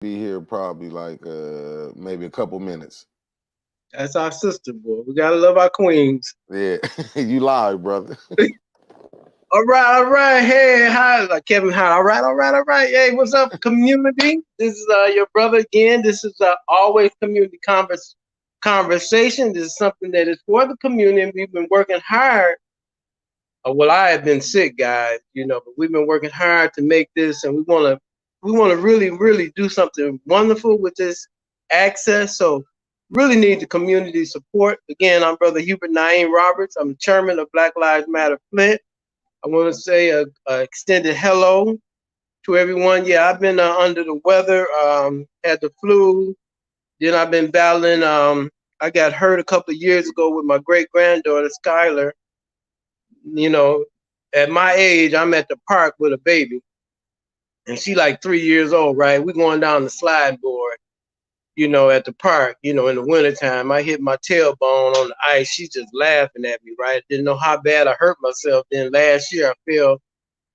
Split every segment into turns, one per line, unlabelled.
Be here probably like maybe a couple minutes.
That's our sister, boy. We gotta love our queens.
Yeah, you live, brother.
All right, all right. Hey, hi, like Kevin. Hi. All right, all right, all right. Hey, what's up, community? This is your brother again. This is always community conversation. This is something that is for the community. We've been working hard. Well, I have been sick, guys. But we've been working hard to make this, and we want to really, really do something wonderful with this access. So, really need the community support. Again, I'm Brother Hubert Naeem Roberts. I'm the chairman of Black Lives Matter Flint. I want to say a extended hello to everyone. Yeah, I've been under the weather, had the flu. Then I've been battling. I got hurt a couple of years ago with my great granddaughter Skylar. You know, at my age, I'm at the park with a baby, and she like 3 years old. Right, we going down the slide board. At the park. In the wintertime, I hit my tailbone on the ice. She's just laughing at me. Right, didn't know how bad I hurt myself. Then last year, I fell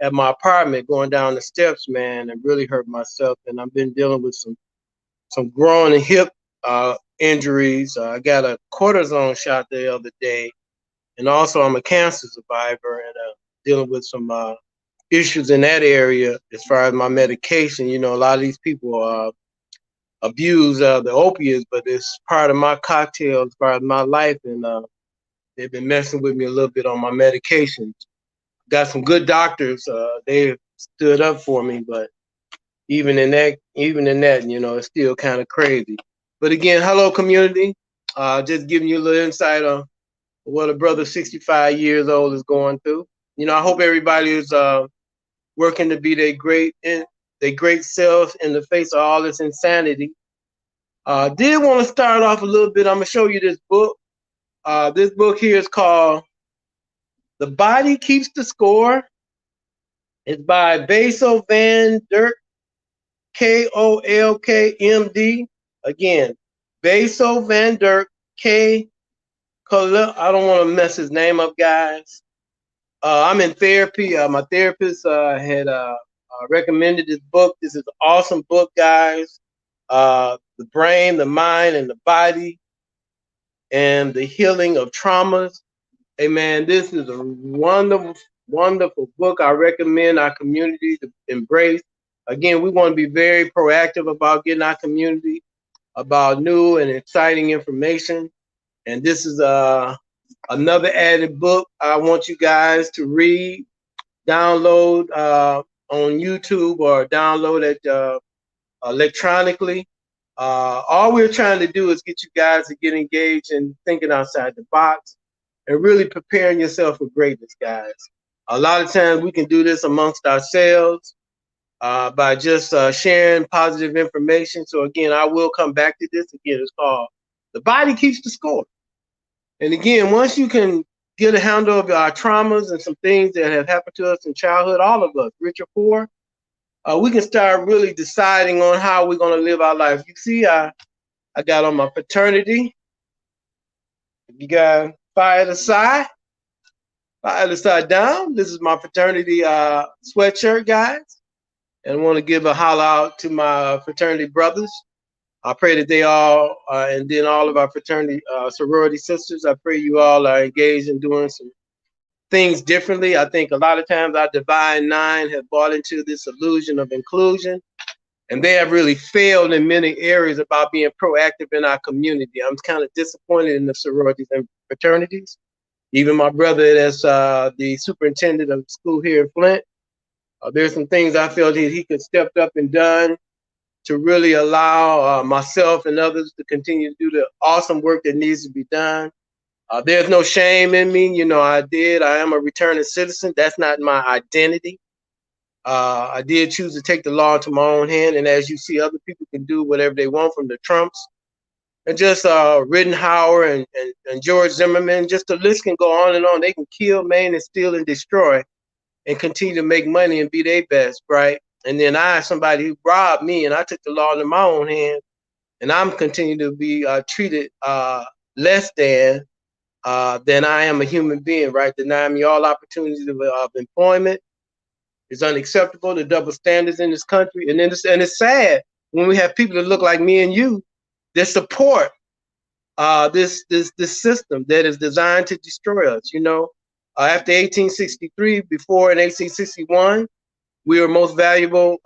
at my apartment going down the steps, man, and really hurt myself. And I've been dealing with some groin and hip injuries. I got a cortisone shot the other day, and also I'm a cancer survivor and dealing with some issues in that area as far as my medication. A lot of these people abuse the opiates, but it's part of my cocktail as far as my life, and they've been messing with me a little bit on my medications. Got some good doctors. They stood up for me, but even in that, it's still kind of crazy. But again, hello community. Just giving you a little insight on what a brother 65 years old is going through. I hope everybody is working to be their great selves in the face of all this insanity. Did want to start off a little bit. I'm gonna show you this book. This book here is called "The Body Keeps the Score." It's by Basil Van Dirk, KOLK, MD. Again, Basil Van Dirk, K. I don't want to mess his name up, guys. I'm in therapy. My therapist had recommended this book. This is an awesome book, guys. The brain, the mind, and the body, and the healing of traumas. Hey, man, this is a wonderful, wonderful book. I recommend our community to embrace. Again, we want to be very proactive about getting our community about new and exciting information. And this is another added book I want you guys to read, download on YouTube or download it electronically. All we're trying to do is get you guys to get engaged and thinking outside the box and really preparing yourself for greatness, guys. A lot of times we can do this amongst ourselves by just sharing positive information. So again, I will come back to this. Again, it's called "The Body Keeps the Score." And again, once you can get a handle of our traumas and some things that have happened to us in childhood, all of us, rich or poor, we can start really deciding on how we're going to live our life. You see, I got on my fraternity. You got fire the side down. This is my fraternity sweatshirt, guys. And I want to give a holler out to my fraternity brothers. I pray that they all, and then all of our fraternity sorority sisters, I pray you all are engaged in doing some things differently. I think a lot of times our Divine Nine have bought into this illusion of inclusion, and they have really failed in many areas about being proactive in our community. I'm kind of disappointed in the sororities and fraternities. Even my brother, that's the superintendent of the school here in Flint, there's some things I felt that he could step up and done to really allow myself and others to continue to do the awesome work that needs to be done. There's no shame in me. I am a returning citizen. That's not my identity. I did choose to take the law into my own hand. And as you see, other people can do whatever they want, from the Trumps and just Rittenhour and George Zimmerman. Just the list can go on and on. They can kill, maim, and steal and destroy and continue to make money and be their best, right? And then somebody who robbed me, and I took the law into my own hands, and I'm continuing to be treated less than I am a human being, right? Denying me all opportunities of employment is unacceptable. The double standards in this country, and it's sad when we have people that look like me and you that support this system that is designed to destroy us. You know, after 1863, before in 1861, we were most valuable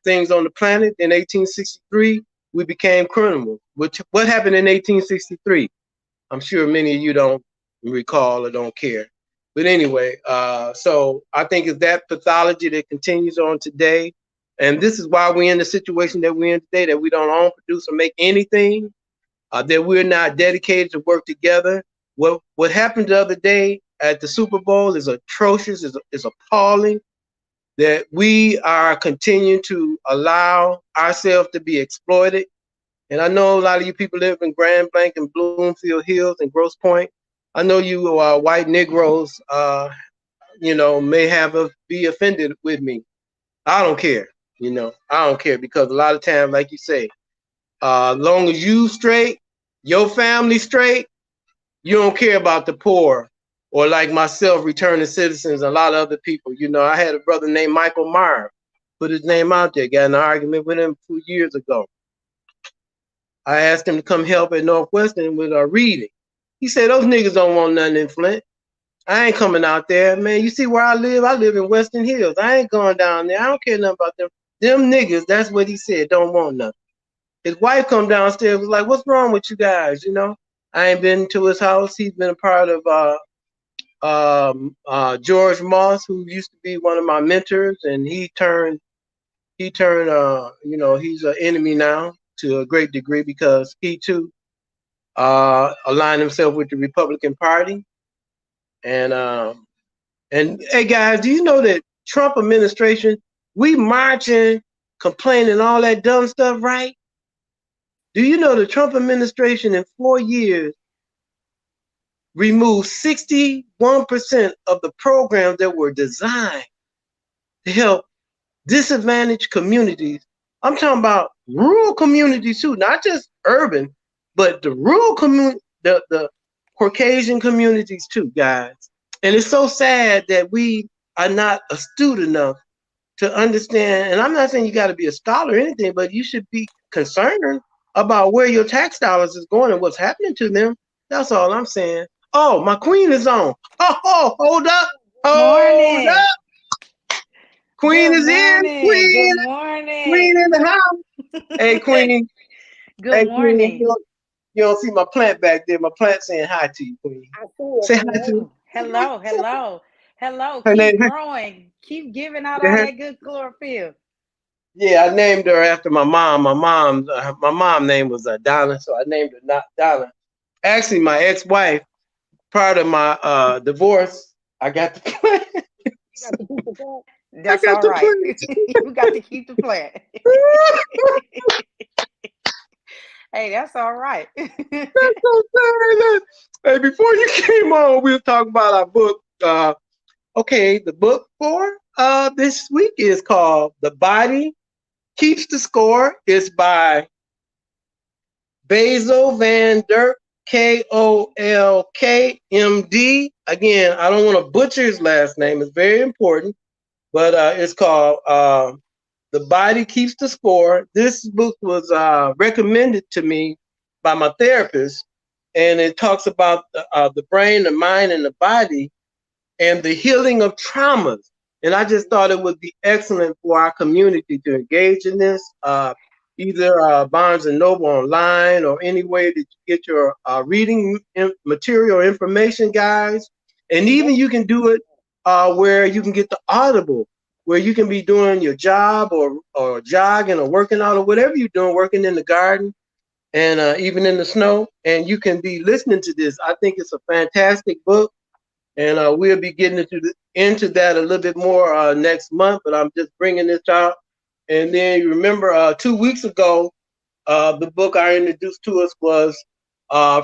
things on the planet. In 1863, we became criminals. What happened in 1863? I'm sure many of you don't recall or don't care. But anyway, so I think it's that pathology that continues on today. And this is why we're in the situation that we're in today, that we don't own, produce, or make anything, that we're not dedicated to work together. What happened the other day at the Super Bowl is atrocious, is appalling, that we are continuing to allow ourselves to be exploited. And I know a lot of you people live in Grand Blanc and Bloomfield Hills and Grosse Pointe. I know you white Negroes, you know, may be offended with me. I don't care. You know, I don't care, because a lot of times, like you say, long as you straight, your family straight, you don't care about the poor, or like myself, returning citizens, a lot of other people. You know, I had a brother named Michael Meyer, put his name out there, got in an argument with him 2 years ago. I asked him to come help at Northwestern with our reading. He said, those niggas don't want nothing in Flint. I ain't coming out there, man. You see where I live? I live in Western Hills. I ain't going down there. I don't care nothing about them. Them niggas, that's what he said, don't want nothing. His wife come downstairs, was like, what's wrong with you guys? You know, I ain't been to his house. He's been a part of George Moss, who used to be one of my mentors, and he turned you know, he's an enemy now to a great degree, because he too aligned himself with the Republican Party. And hey guys, do you know that Trump administration, we marching, complaining, all that dumb stuff, right? Do you know the Trump administration in 4 years removed 61% of the programs that were designed to help disadvantaged communities? I'm talking about rural communities too, not just urban, but the rural community, the Caucasian communities too, guys. And it's so sad that we are not astute enough to understand. And I'm not saying you got to be a scholar or anything, but you should be concerned about where your tax dollars is going and what's happening to them. That's all I'm saying. Oh, my queen is on. Oh, hold up. Hold up. Queen is in. Queen.
Good morning.
Queen in the house. Hey, Queen.
Good morning.
Queen, you don't see my plant back there. My plant saying hi to you, Queen. Say hi to you.
Hello.
Her
Keep
name,
growing. Keep giving out all that good chlorophyll.
Yeah, I named her after my mom. My mom name was Donna, so I named her not Donna. Actually, my ex-wife, prior to my divorce, I got the plant.
That's all right. You got to keep the plant. Hey, that's all right.
That's so sad. Hey, before you came on, we were talking about our book. Okay, the book for this week is called "The Body Keeps the Score." It's by Basil Van Dirk, Kolk, MD. Again, I don't want to butcher his last name. It's very important, but it's called "The Body Keeps the Score." This book was recommended to me by my therapist, and it talks about the brain, the mind, and the body, and the healing of traumas. And I just thought it would be excellent for our community to engage in this, either Barnes & Noble online or any way that you get your reading material or information, guys. And even you can do it where you can get the Audible, where you can be doing your job or jogging or working out or whatever you're doing, working in the garden and even in the snow, and you can be listening to this. I think it's a fantastic book. And we'll be getting into that a little bit more next month, but I'm just bringing this out. And then you remember 2 weeks ago, the book I introduced to us was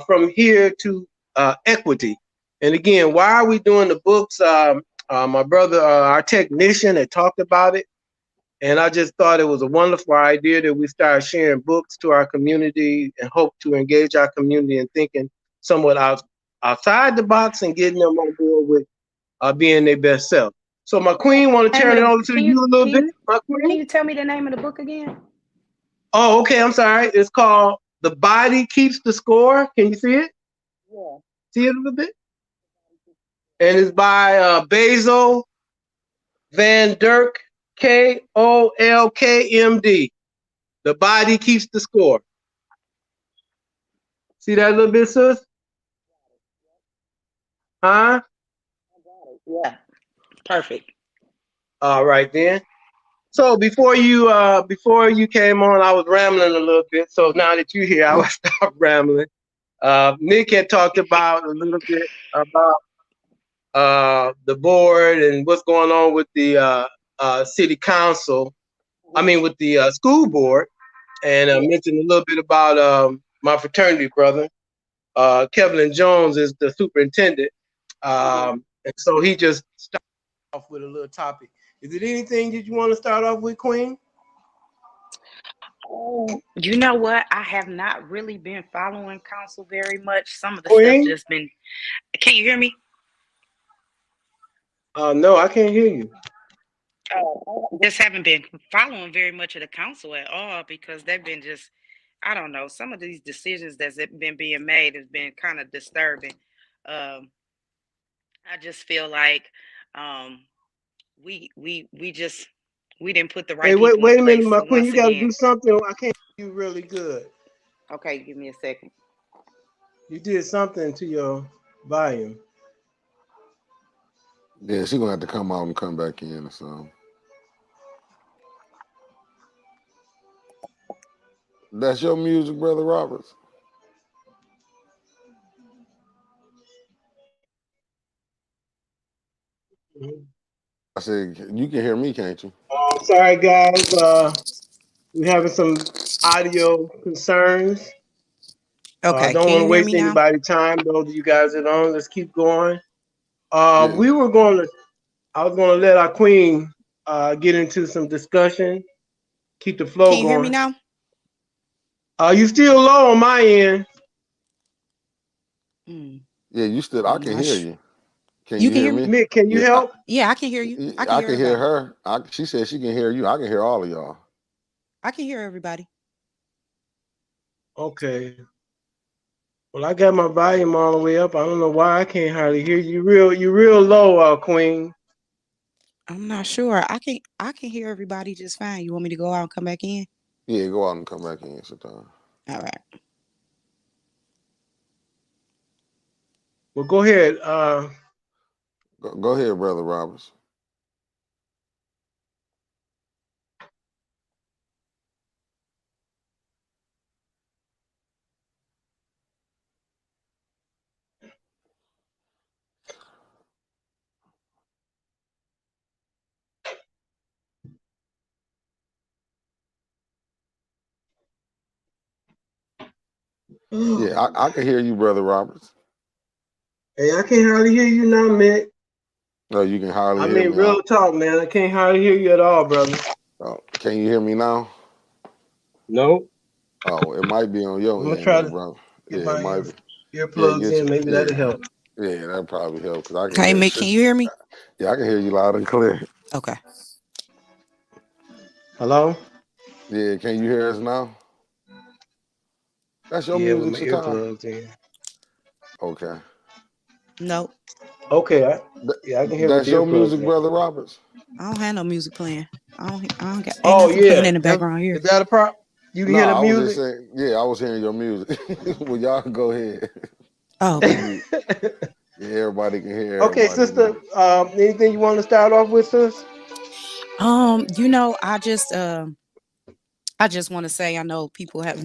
From Here to Equity. And again, why are we doing the books? My brother, our technician, had talked about it. And I just thought it was a wonderful idea that we start sharing books to our community and hope to engage our community in thinking somewhat outside the box and getting them on board with being their best self. So my queen, want to turn it over to you a little bit. My queen,
can you tell me the name of the book again?
Oh, okay. I'm sorry. It's called "The Body Keeps the Score." Can you see it?
Yeah.
See it a little bit? And it's by Basil Van Dirk, Kolkmd. The Body Keeps the Score. See that a little bit, sis? Huh?
Yeah. Perfect.
All right then. So before you came on, I was rambling a little bit. So now that you're here, I will stop rambling. Nick had talked about a little bit about the board and what's going on with the city council. I mean, with the school board, and mentioned a little bit about my fraternity brother. Kevin Jones is the superintendent, and so he just started off with a little topic. Is it anything that you want to start off with, Queen?
Oh, you know what? I have not really been following council very much. Some of the stuff
Queen?
just been. Can you hear me?
No, I can't hear you.
Just haven't been following very much of the council at all because they've been just, I don't know, some of these decisions that's been being made has been kind of disturbing. Um, I just feel like um, we just we didn't put the
Hey,
right
wait,
people in
wait a minute,
place
my Queen. You
once
got to do
again.
something. I can't hear you really good.
Okay, give me a second.
You did something to your volume.
Yeah, she gonna have to come out and come back in or something. That's your music, Brother Roberts. I said you can hear me, can't you?
Sorry, guys. We're having some audio concerns.
Okay,
Don't
can
want
you
to
hear
waste
me now?
anybody's time. Those of you guys that on, let's keep going.
Yeah.
We were going to. I was going to let our Queen get into some discussion. Keep the
Can
flow
you hear me
going.
now?
You still low on my end.
Mm,
Yeah, you still. I
I'm
can
not
hear
sure.
you. Can
You
you
can
hear
hear me?
me?
Mick, can you
Yeah,
help?
Yeah, I can hear you. I can
I
hear
can hear
everybody.
her. She said she can hear you. I can hear all of y'all.
I can hear everybody.
Okay. Well, I got my volume all the way up. I don't know why I can't hardly hear you. You real low, Queen.
I'm not sure. I can hear everybody just fine. You want me to go out and come back in?
Yeah, go out and come back in sometime.
All right.
Well, go ahead.
Go ahead, Brother Roberts. Yeah, I can hear you, Brother Roberts.
Hey, I can't hardly hear you now, Mick.
No, you can hardly
I
hear
mean,
me.
real talk, man. I can't hardly hear you at all, brother.
Can you hear me now?
Nope.
Oh, it might be on
I'm
your
gonna
end
try
then,
to
brother.
get
Yeah, it
my
might be. Yeah,
earplugs
get
in.
you.
Maybe that'll
Yeah,
help.
yeah, that probably help because I can
Hey,
hear.
Mick, can you hear me?
Yeah, I can hear you loud and clear.
Okay.
Hello?
Yeah, can you hear us now? That's your
Yeah, with
music,
my
Satara.
earplugs in.
Okay.
No,
Okay.
Th-
Yeah, I can hear with
that's
the
your
earplugs
music,
in.
Brother Roberts.
I don't have no music playing. I don't got ain't
Oh
nothing playing
yeah.
in the background here.
Is that a problem? You can
No,
hear the
I was just
music?
saying. Yeah, I was hearing your music. Well, y'all can go ahead.
Oh,
I'm
okay.
mute. Yeah, everybody can hear
Okay,
everybody
sister.
now.
Anything you want to start off with, sis?
I just want to say I know people have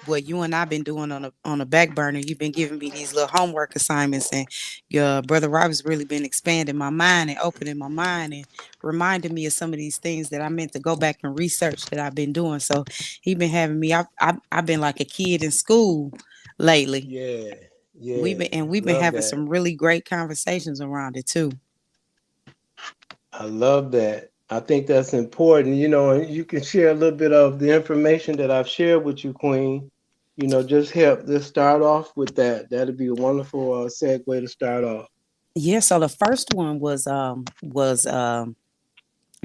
what you and I've been doing on a back burner. You've been giving me these little homework assignments, and your brother Robert's really been expanding my mind and opening my mind and reminding me of some of these things that I meant to go back and research that I've been doing. So he been having me. I've been like a kid in school lately.
Yeah.
We've
Yeah.
been and we've been
Love
having
that.
some really great conversations around it too.
I love that. I think that's important, and you can share a little bit of the information that I've shared with you, Queen. Just start off with that. That'd be a wonderful segue to start off.
Yeah. So the first one was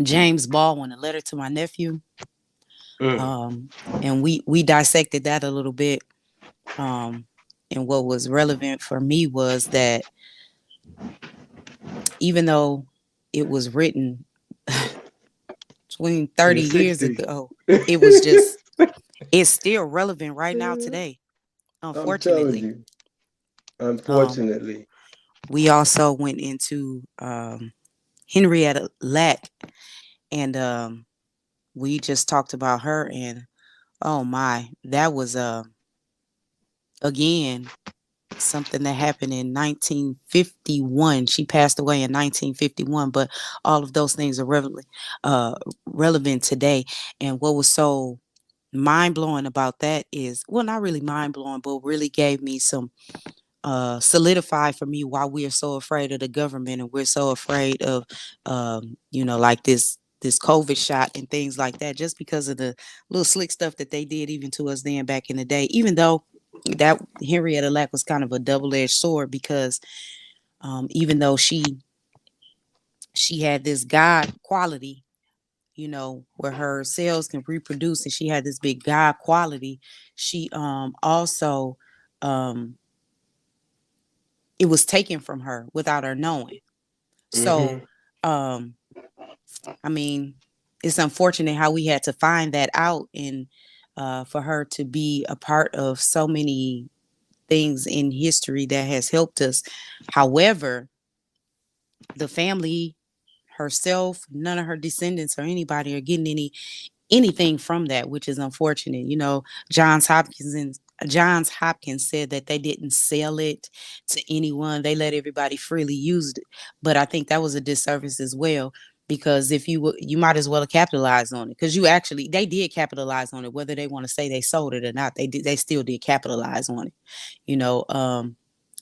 James Baldwin, a letter to my nephew. And we dissected that a little bit. And what was relevant for me was that even though it was written 30 years ago, it was just, it's still relevant right now today,
I'm telling
unfortunately.
you. Unfortunately.
We also went into Henrietta Lack, and we just talked about her, and oh my, that was again something that happened in 1951. She passed away in 1951, but all of those things are relevant today. And what was so mind-blowing about that is, well, not really mind-blowing, but really gave me some solidify for me why we are so afraid of the government, and we're so afraid of like this COVID shot and things like that, just because of the little slick stuff that they did even to us then back in the day. Even though that Henrietta Lack was kind of a double-edged sword, because even though she had this God quality, where her cells can reproduce, and she had this big God quality, she also it was taken from her without her knowing. So I mean, it's unfortunate how we had to find that out, and for her to be a part of so many things in history that has helped us. However, the family herself, none of her descendants or anybody are getting anything from that, which is unfortunate. Johns Hopkins said that they didn't sell it to anyone. They let everybody freely use it. But I think that was a disservice as well, because if you might as well have capitalized on it, because they did capitalize on it, whether they want to say they sold it or not. They still did capitalize on it.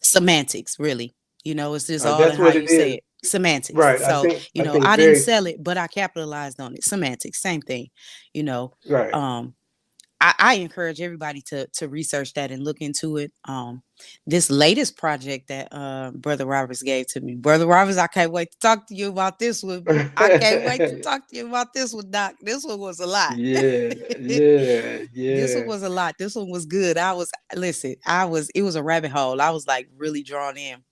Semantics, really. It's just all in
That's
how
what
you
it
say
is.
it. Semantics.
Right.
So,
I think
I didn't
very
sell it, but I capitalized on it. Semantics, same thing.
right.
I encourage everybody to research that and look into it. This latest project that Brother Roberts gave to me. Brother Roberts, I can't wait to talk to you about this one. I can't wait to talk to you about this one, Doc. This one was a lot.
Yeah.
This one was a lot. This one was good. It was a rabbit hole. I was like really drawn in.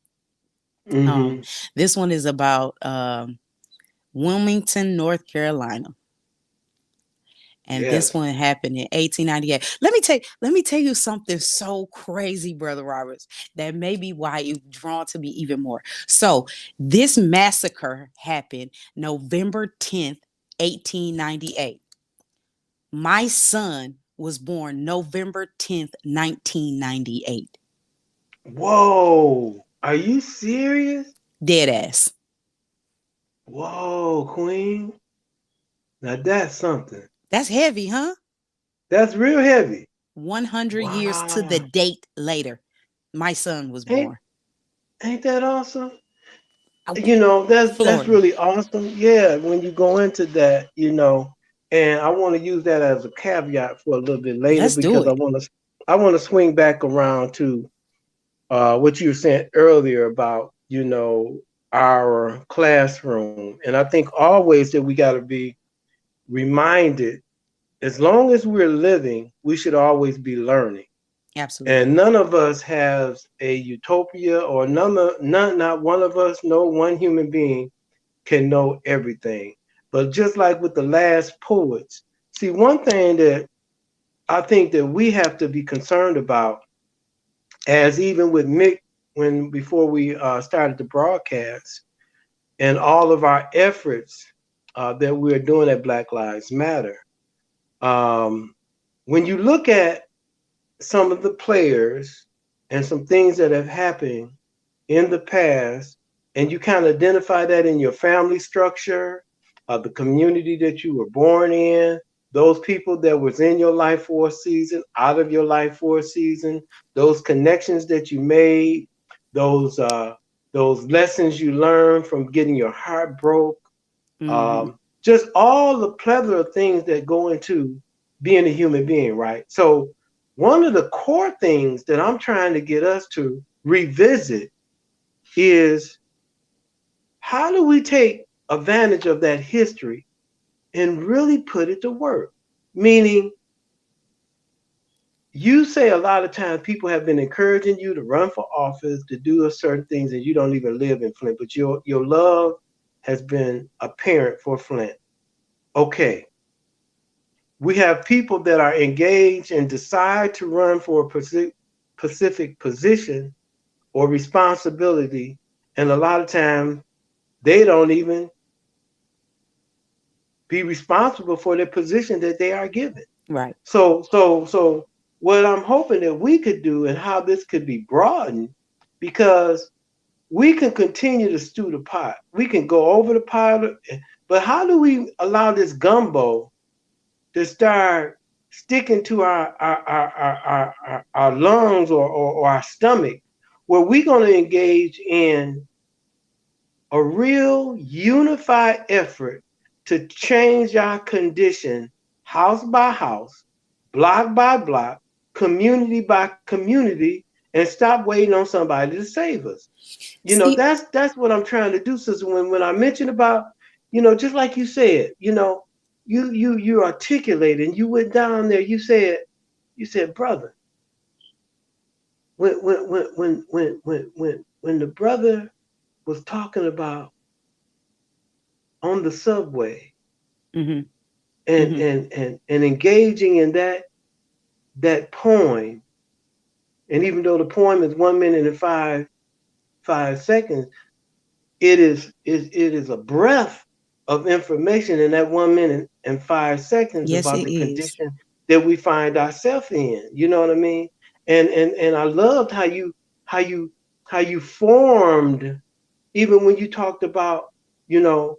This one is about Wilmington, North Carolina. And this one happened in 1898. Let me tell you something so crazy, Brother Roberts, that may be why you're drawn to me even more. So this massacre happened November 10th, 1898. My son was born November 10th, 1998.
Whoa. Are you serious?
Dead ass.
Whoa, Queen. Now that's something.
That's heavy, huh?
That's real heavy.
100 years to the
Wow.
date later, my son was born.
Ain't that awesome?
I-
That's
Florida.
really awesome. Yeah, when you go into that, and I want to use that as a caveat for a little bit later,
Let's do
because
it.
I want to swing back around to what you were saying earlier about, our classroom. And I think always that we got to be reminded, as long as we're living, we should always be learning.
Absolutely.
And none of us has a utopia, or not one of us, no one human being can know everything. But just like with the last poets, see, one thing that I think that we have to be concerned about, as even with Mick, before we started the broadcast, and all of our efforts that we're doing at Black Lives Matter, when you look at some of the players and some things that have happened in the past, and you kind of identify that in your family structure, the community that you were born in, those people that was in your life for a season, out of your life for a season, those connections that you made, those lessons you learned from getting your heart broke, just all the plethora of things that go into being a human being, right? So one of the core things that I'm trying to get us to revisit is, how do we take advantage of that history and really put it to work? Meaning, you say a lot of times people have been encouraging you to run for office, to do certain things, and you don't even live in Flint, but your love has been apparent for Flint. Okay. We have people that are engaged and decide to run for a specific position or responsibility, and a lot of times they don't even be responsible for the position that they are given.
Right.
So what I'm hoping that we could do and how this could be broadened, because we can continue to stew the pot. We can go over the pot, but how do we allow this gumbo to start sticking to our lungs or our stomach, where we're going to engage in a real unified effort to change our condition house by house, block by block, community by community, and stop waiting on somebody to save us.
See,
That's what I'm trying to do, sister. When I mentioned about, just like you said, you articulated and you went down there, you said, brother, when the brother was talking about on the subway
mm-hmm,
and
mm-hmm.
engaging in that poem, and even though the poem is 1 minute and five seconds, it is a breath of information in that 1 minute and 5 seconds
Yes,
about
it
the
is.
condition that we find ourselves in. You know what I mean? And I loved how you how you formed, even when you talked about, you know,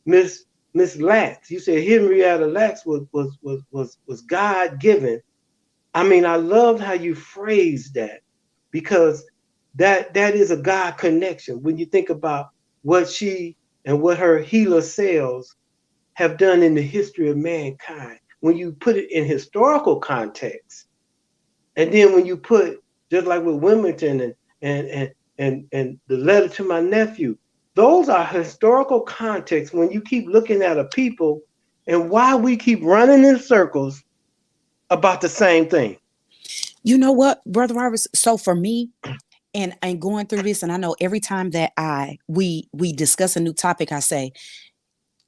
Miss Miss Lax. You said Henrietta Lax was God given. I mean, I loved how you phrased that, because that is a God connection. When you think about what she and what her healer cells have done in the history of mankind, when you put it in historical context, and then when you put, just like with Wilmington and the letter to my nephew, those are historical contexts. When you keep looking at a people and why we keep running in circles about the same thing.
You know what, Brother Roberts? So for me, and going through this, and I know every time that we discuss a new topic, I say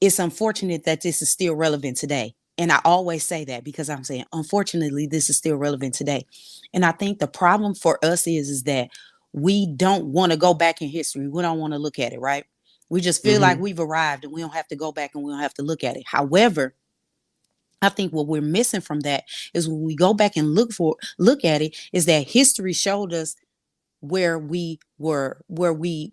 it's unfortunate that this is still relevant today. And I always say that because I'm saying, unfortunately, this is still relevant today. And I think the problem for us is that we don't want to go back in history. We don't want to look at it, right? We just feel like
Mm-hmm.
we've arrived and we don't have to go back and we don't have to look at it. However, I think what we're missing from that is when we go back and look at it, is that history showed us where we were, where we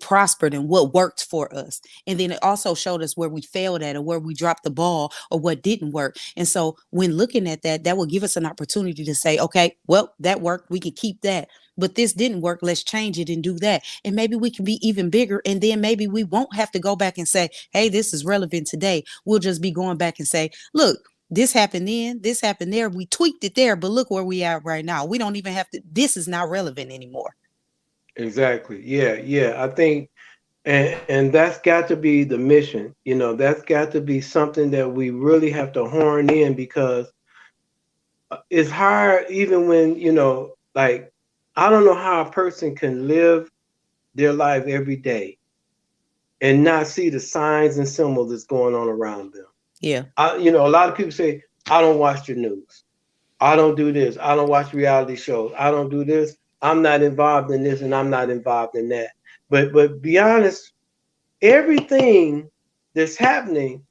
prospered and what worked for us. And then it also showed us where we failed at or where we dropped the ball or what didn't work. And so when looking at that, that will give us an opportunity to say, okay, well, that worked. We could keep that. But this didn't work. Let's change it and do that. And maybe we can be even bigger. And then maybe we won't have to go back and say, hey, this is relevant today. We'll just be going back and say, look, this happened then, this happened there. We tweaked it there, but look where we are right now. We don't even have to, this is not relevant anymore.
Exactly. Yeah. I think, and that's got to be the mission. That's got to be something that we really have to horn in, because it's hard, even when, like, I don't know how a person can live their life every day and not see the signs and symbols that's going on around them.
Yeah.
A lot of people say, I don't watch the news. I don't do this. I don't watch reality shows. I don't do this. I'm not involved in this and I'm not involved in that. But be honest, everything that's happening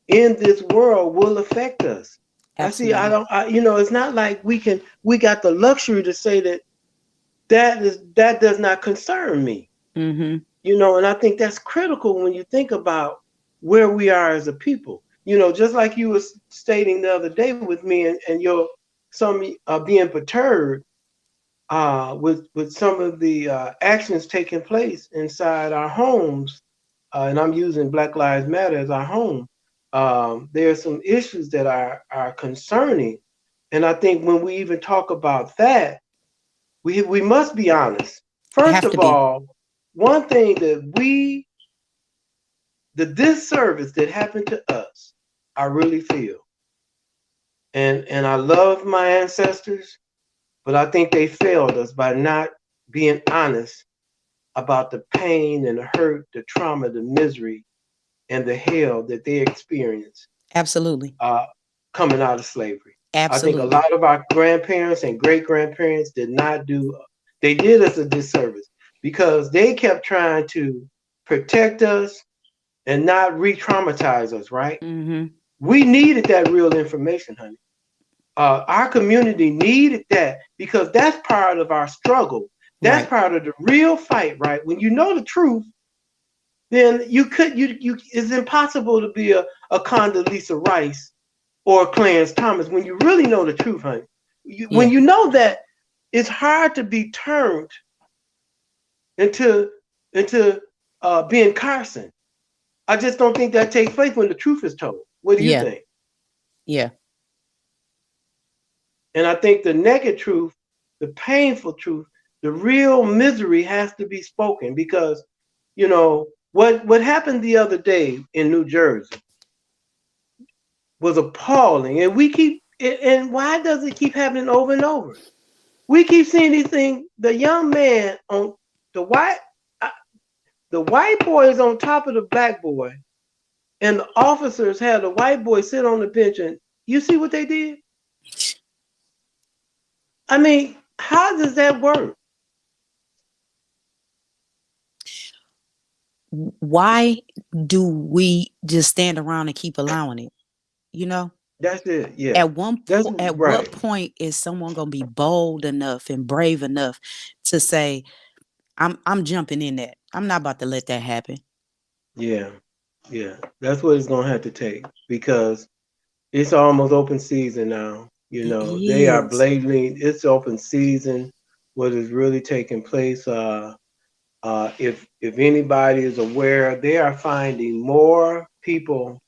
in this world will affect us. I
Absolutely.
don't, it's not like we got the luxury to say that does not concern me.
Mm-hmm.
And I think that's critical when you think about where we are as a people. Just like you were stating the other day with me, and your some being perturbed with some of the actions taking place inside our homes, and I'm using Black Lives Matter as our home. There are some issues that are concerning, and I think when we even talk about that, we must be honest. First
Have to
of
be.
all, one thing that the disservice that happened to us, I really feel, And I love my ancestors, but I think they failed us by not being honest about the pain and the hurt, the trauma, the misery, and the hell that they experienced
Absolutely.
coming out of slavery. I think a
Absolutely.
lot of our grandparents and great grandparents did not do, they did us a disservice because they kept trying to protect us and not re traumatize us, right?
Mm-hmm.
We needed that real information, honey. Our community needed that because that's part of our struggle. That's
Right.
part of the real fight, right? When you know the truth, then you it's impossible to be a Condoleezza Rice or Clarence Thomas when you really know the truth, honey. When
Yeah.
you know that it's hard to be turned into being Carson. I just don't think that takes place when the truth is told. What do you
Yeah.
think?
Yeah.
And I think the naked truth, the painful truth, the real misery has to be spoken because, you know, what happened the other day in New Jersey was appalling. And we keep, and why does it keep happening over and over? We keep seeing these things. The young man on the white, uh, the white boy is on top of the black boy, and the officers had the white boy sit on the bench. And you see what they did? I mean, how does that work?
Why do we just stand around and keep allowing it? You know,
That's it. Yeah.
at
That's
at what
right.
point is someone gonna be bold enough and brave enough to say, I'm jumping in that. I'm not about to let that happen.
Yeah. Yeah. That's what it's gonna have to take because it's almost open season now. You
It
know, they are
is.
blatantly it's open season. What is really taking place? If anybody is aware, they are finding more people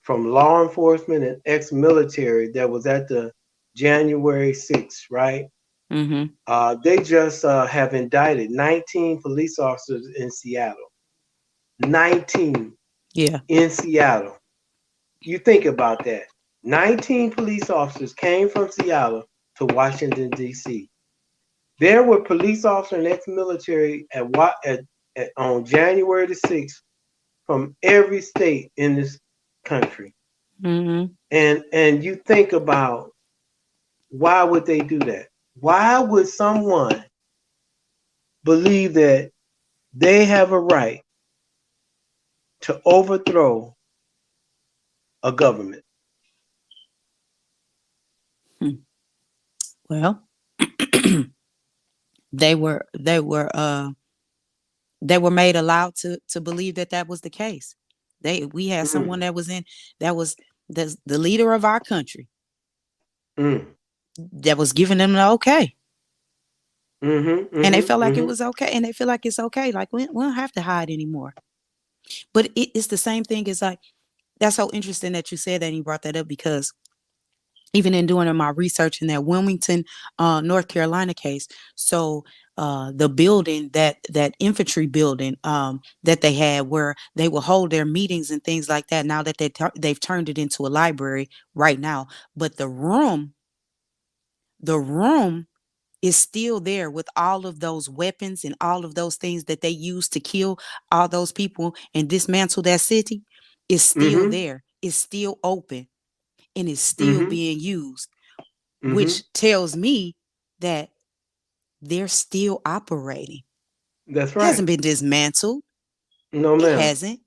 from law enforcement and ex-military that was at the January 6th, right?
Mm-hmm.
They just have indicted 19 police officers in Seattle. 19
Yeah.
in Seattle. You think about that. 19 police officers came from Seattle to Washington, D.C. There were police officers and ex-military on January the 6th from every state in this country.
Mm-hmm.
And you think about why would they do that? Why would someone believe that they have a right to overthrow a government?
Well, they were they were uh they were made allowed to believe that that was the case. We had someone
Mm,
that was in that was the leader of our country
mm,
that was giving them the okay.
mm-hmm,
And they
mm-hmm,
felt like it
mm-hmm.
was okay. And they feel like it's okay. Like we don't have to hide anymore. But it's the same thing as like, that's so interesting that you said that and you brought that up because even in doing my research in that Wilmington, North Carolina case. So the building that infantry building that they had where they will hold their meetings and things like that. Now that they've turned it into a library right now, but the room is still there with all of those weapons and all of those things that they used to kill all those people and dismantle that city is still
Mm-hmm.
there. It's still open and it's still
Mm-hmm.
being used,
Mm-hmm.
which tells me that they're still operating.
That's right.
Hasn't been dismantled.
No,
It
ma'am.
hasn't.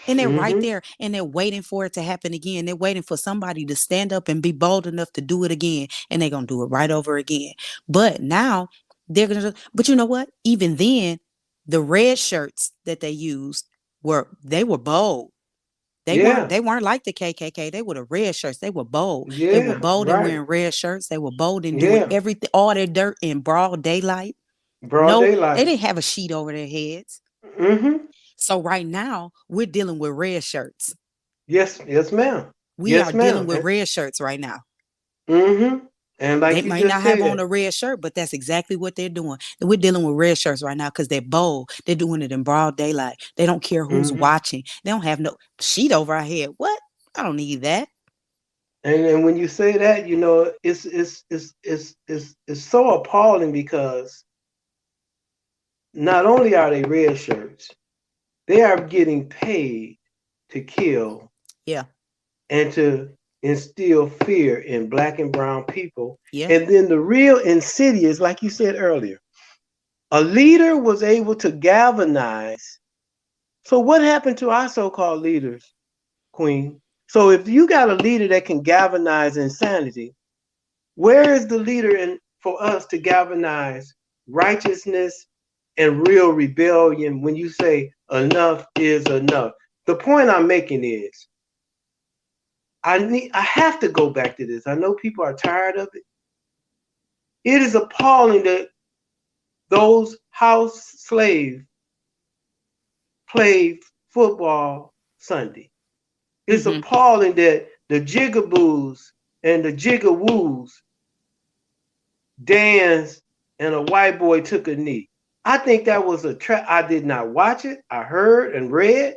And they're right
Mm-hmm.
there and they're waiting for it to happen again. They're waiting for somebody to stand up and be bold enough to do it again. And they're going to do it right over again. But now they're going to, but you know what? Even then, the red shirts that they used they were bold.
Yeah.
They weren't like the KKK. They were the red shirts. They were bold. They were
Yeah.
bold in
Right.
wearing red shirts. They were bold in doing
Yeah.
everything, all their dirt in broad daylight.
Broad
No, they
daylight.
didn't have a sheet over their heads.
Mm-hmm.
So right now, we're dealing with red shirts.
Yes. Yes, ma'am.
We are
Yes,
dealing
ma'am.
with red shirts right now.
Mm-hmm. And
They
like you
might
just
not have on
said.
a red shirt, but that's exactly what they're doing. We're dealing with red shirts right now because they're bold. They're doing it in broad daylight. They don't care who's
Mm-hmm.
watching. They don't have no sheet over our head. What? I don't need that.
And when you say that, you know, it's so appalling because not only are they red shirts, they are getting paid to kill
Yeah.
and to instill fear in black and brown people.
Yeah.
And then the real insidious, like you said earlier, a leader was able to galvanize. So what happened to our so-called leaders, Queen? So if you got a leader that can galvanize insanity, where is the leader in for us to galvanize righteousness and real rebellion when you say enough is enough? The point I'm making is I have to go back to this. I know people are tired of it. It is appalling that those house slaves play football Sunday. It's appalling that the jigaboos and the jigawoos danced and a white boy took a knee. I think that was a trap. I did not watch it. I heard and read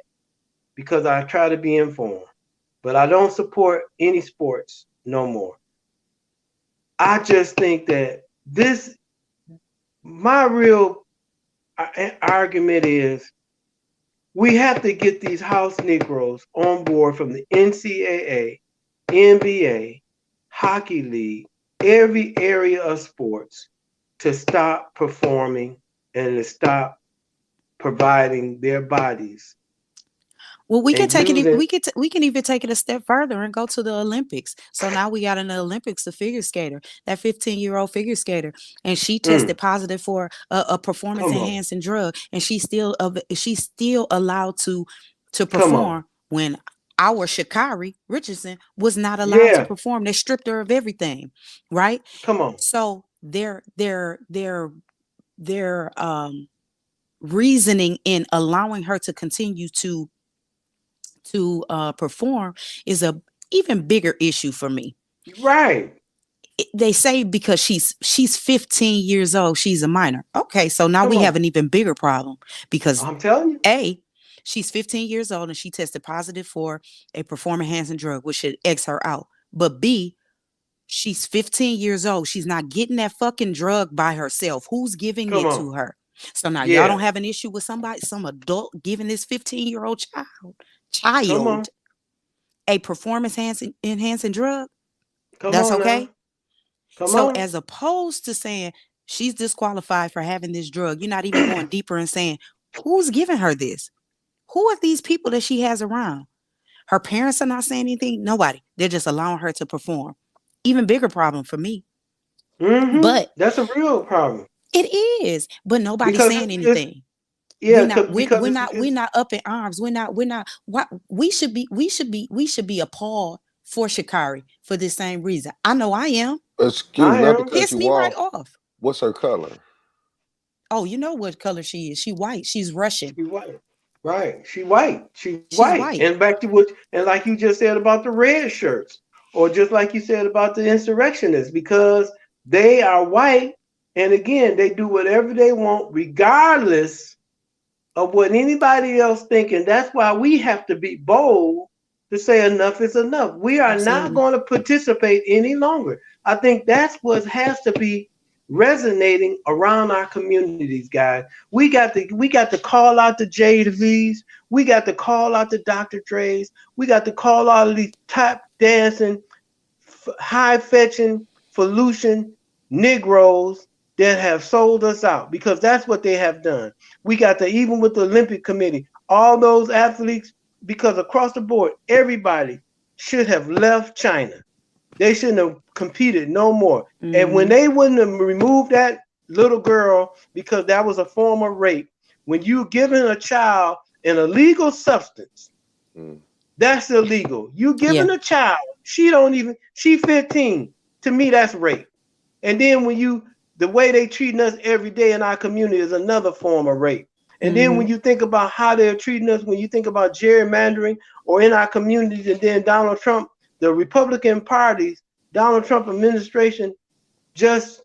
because I try to be informed. But I don't support any sports no more. I just think that my real argument is we have to get these house Negroes on board from the NCAA, NBA, Hockey League, every area of sports to stop performing and to stop providing their bodies.
Well, we can
And
take it.
using,
We can even take it a step further and go to the Olympics. So now we got in the Olympics a figure skater, that 15-year-old figure skater, and she tested positive for a performance enhancing drug, and she's still allowed to perform when our Sha'Carri Richardson was not allowed to perform. They stripped her of everything, right?
Come on.
So their reasoning in allowing her to continue to perform is a even bigger issue for me.
Right.
They say because she's 15 years old, she's a minor. Okay, so now we have an even bigger problem because
I'm telling you,
A, she's 15 years old and she tested positive for a performance enhancing drug, which should X her out. But B, she's 15 years old. She's not getting that fucking drug by herself. Who's giving it to her? So now y'all don't have an issue with some adult giving this 15-year-old child a performance enhancing drug. That's okay. So as opposed to saying she's disqualified for having this drug, you're not even going deeper and saying who's giving her this. Who are these people that she has around? Her parents are not saying anything. Nobody. They're just allowing her to perform. Even bigger problem for me. But
that's a real problem.
It is, but nobody's saying anything. We're not up in arms. We're not. What we should be appalled for Sha'Carri for this same reason. I know I am.
Excuse me, not to cut
Piss
you
me
off.
right off.
What's her color?
Oh, you know what color she is. She white. She's Russian.
She white. Right. She's white. She's white. And back to what, and like you just said about the red shirts, or just like you said about the insurrectionists, because they are white. And again, they do whatever they want, regardless of what anybody else thinking. That's why we have to be bold to say enough is enough. We are not going to participate any longer. I think that's what has to be resonating around our communities, guys. We got to call out the JVs. We got to call out the Dr. Dre's. We got to call out of these tap dancing, high fetching, falution Negroes that have sold us out, because that's what they have done. We got to, even with the Olympic Committee, all those athletes, because across the board, everybody should have left China. They shouldn't have competed no more. And when they wouldn't have removed that little girl because that was a form of rape, when you giving a child an illegal substance, that's illegal. You giving a child, she 15. To me, that's rape. And then the way they treating us every day in our community is another form of rape. And then when you think about how they're treating us, when you think about gerrymandering or in our communities, and then Donald Trump, the Republican parties, Donald Trump administration just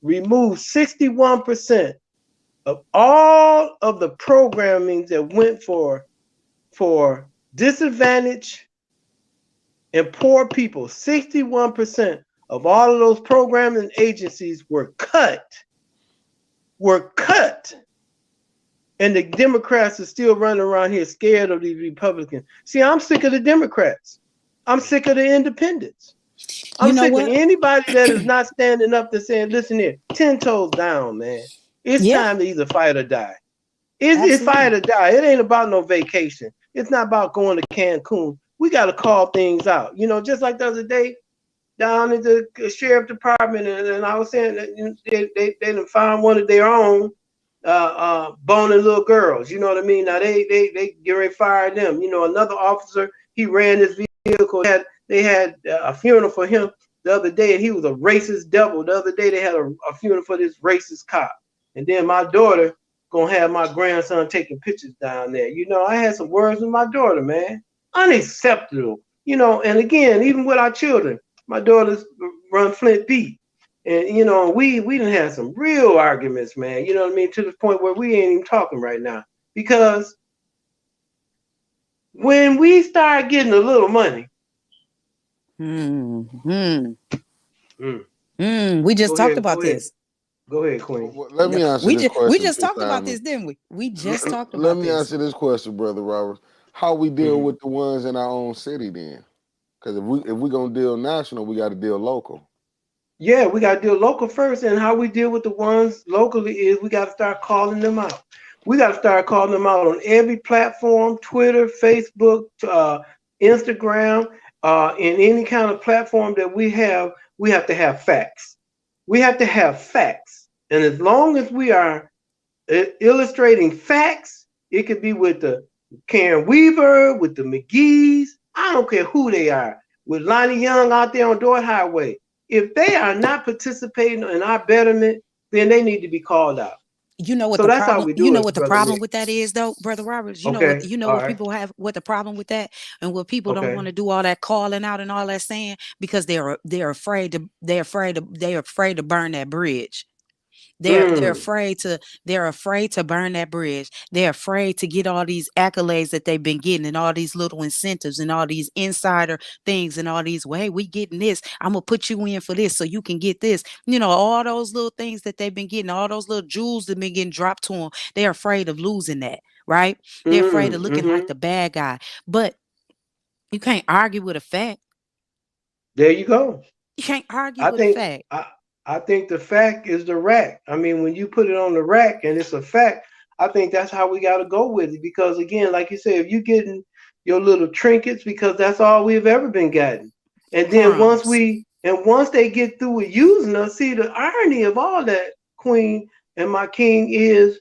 removed 61% of all of the programming that went for disadvantaged and poor people. 61% of all of those programs and agencies were cut. And the Democrats are still running around here scared of these Republicans. See, I'm sick of the Democrats. I'm sick of the independents. I'm sick of anybody that is not standing up to saying, listen here, 10 toes down, man. It's time to either fight or die. It's fight or die. It ain't about no vacation. It's not about going to Cancun. We got to call things out. You know, just like the other day down at the sheriff department, and I was saying that they done found one of their own boning little girls. You know what I mean? Now they get ready to fire them. You know, another officer, he ran his vehicle. They had a funeral for him the other day, and he was a racist devil. The other day they had a funeral for this racist cop. And then my daughter gonna have my grandson taking pictures down there. You know, I had some words with my daughter, man. Unacceptable. You know, and again, even with our children, my daughters run Flint Beat. And, you know, we done had some real arguments, man. You know what I mean? To the point where we ain't even talking right now. Because when we start getting a little money.
We just talked about this.
Go ahead, Queen.
Well, let me answer this question.
We just talked about this, didn't we? We just talked about this.
Let me answer this question, Brother Robert. How we deal with the ones in our own city then? Because if we gonna deal national, we got to deal local.
Yeah, we got to deal local first, and how we deal with the ones locally is we got to start calling them out. We got to start calling them out on every platform: Twitter, Facebook, Instagram, in any kind of platform that we have. We have to have facts. We have to have facts, and as long as we are illustrating facts, it could be with the Karen Weaver, with the McGee's. I don't care who they are. With Lonnie Young out there on Dordt Highway. If they are not participating in our betterment, then they need to be called out.
You know what the problem? You know what the problem with that is, though, Brother Roberts. You know what people have. What the problem with that, and what people don't want to do all that calling out and all that saying because they're afraid to burn that bridge. They're afraid to burn that bridge. They're afraid to get all these accolades that they've been getting and all these little incentives and all these insider things and all these, well, hey, we getting this. I'm gonna put you in for this so you can get this. You know, all those little things that they've been getting, all those little jewels that been getting dropped to them. They're afraid of losing that, right? They're afraid of looking like the bad guy. But you can't argue with a fact.
There you go.
You can't argue with a fact.
I think the fact is the rack. I mean, when you put it on the rack and it's a fact, I think that's how we got to go with it. Because again, like you said, if you're getting your little trinkets, because that's all we've ever been getting. And then once they get through with using us, see the irony of all that, Queen and my king, is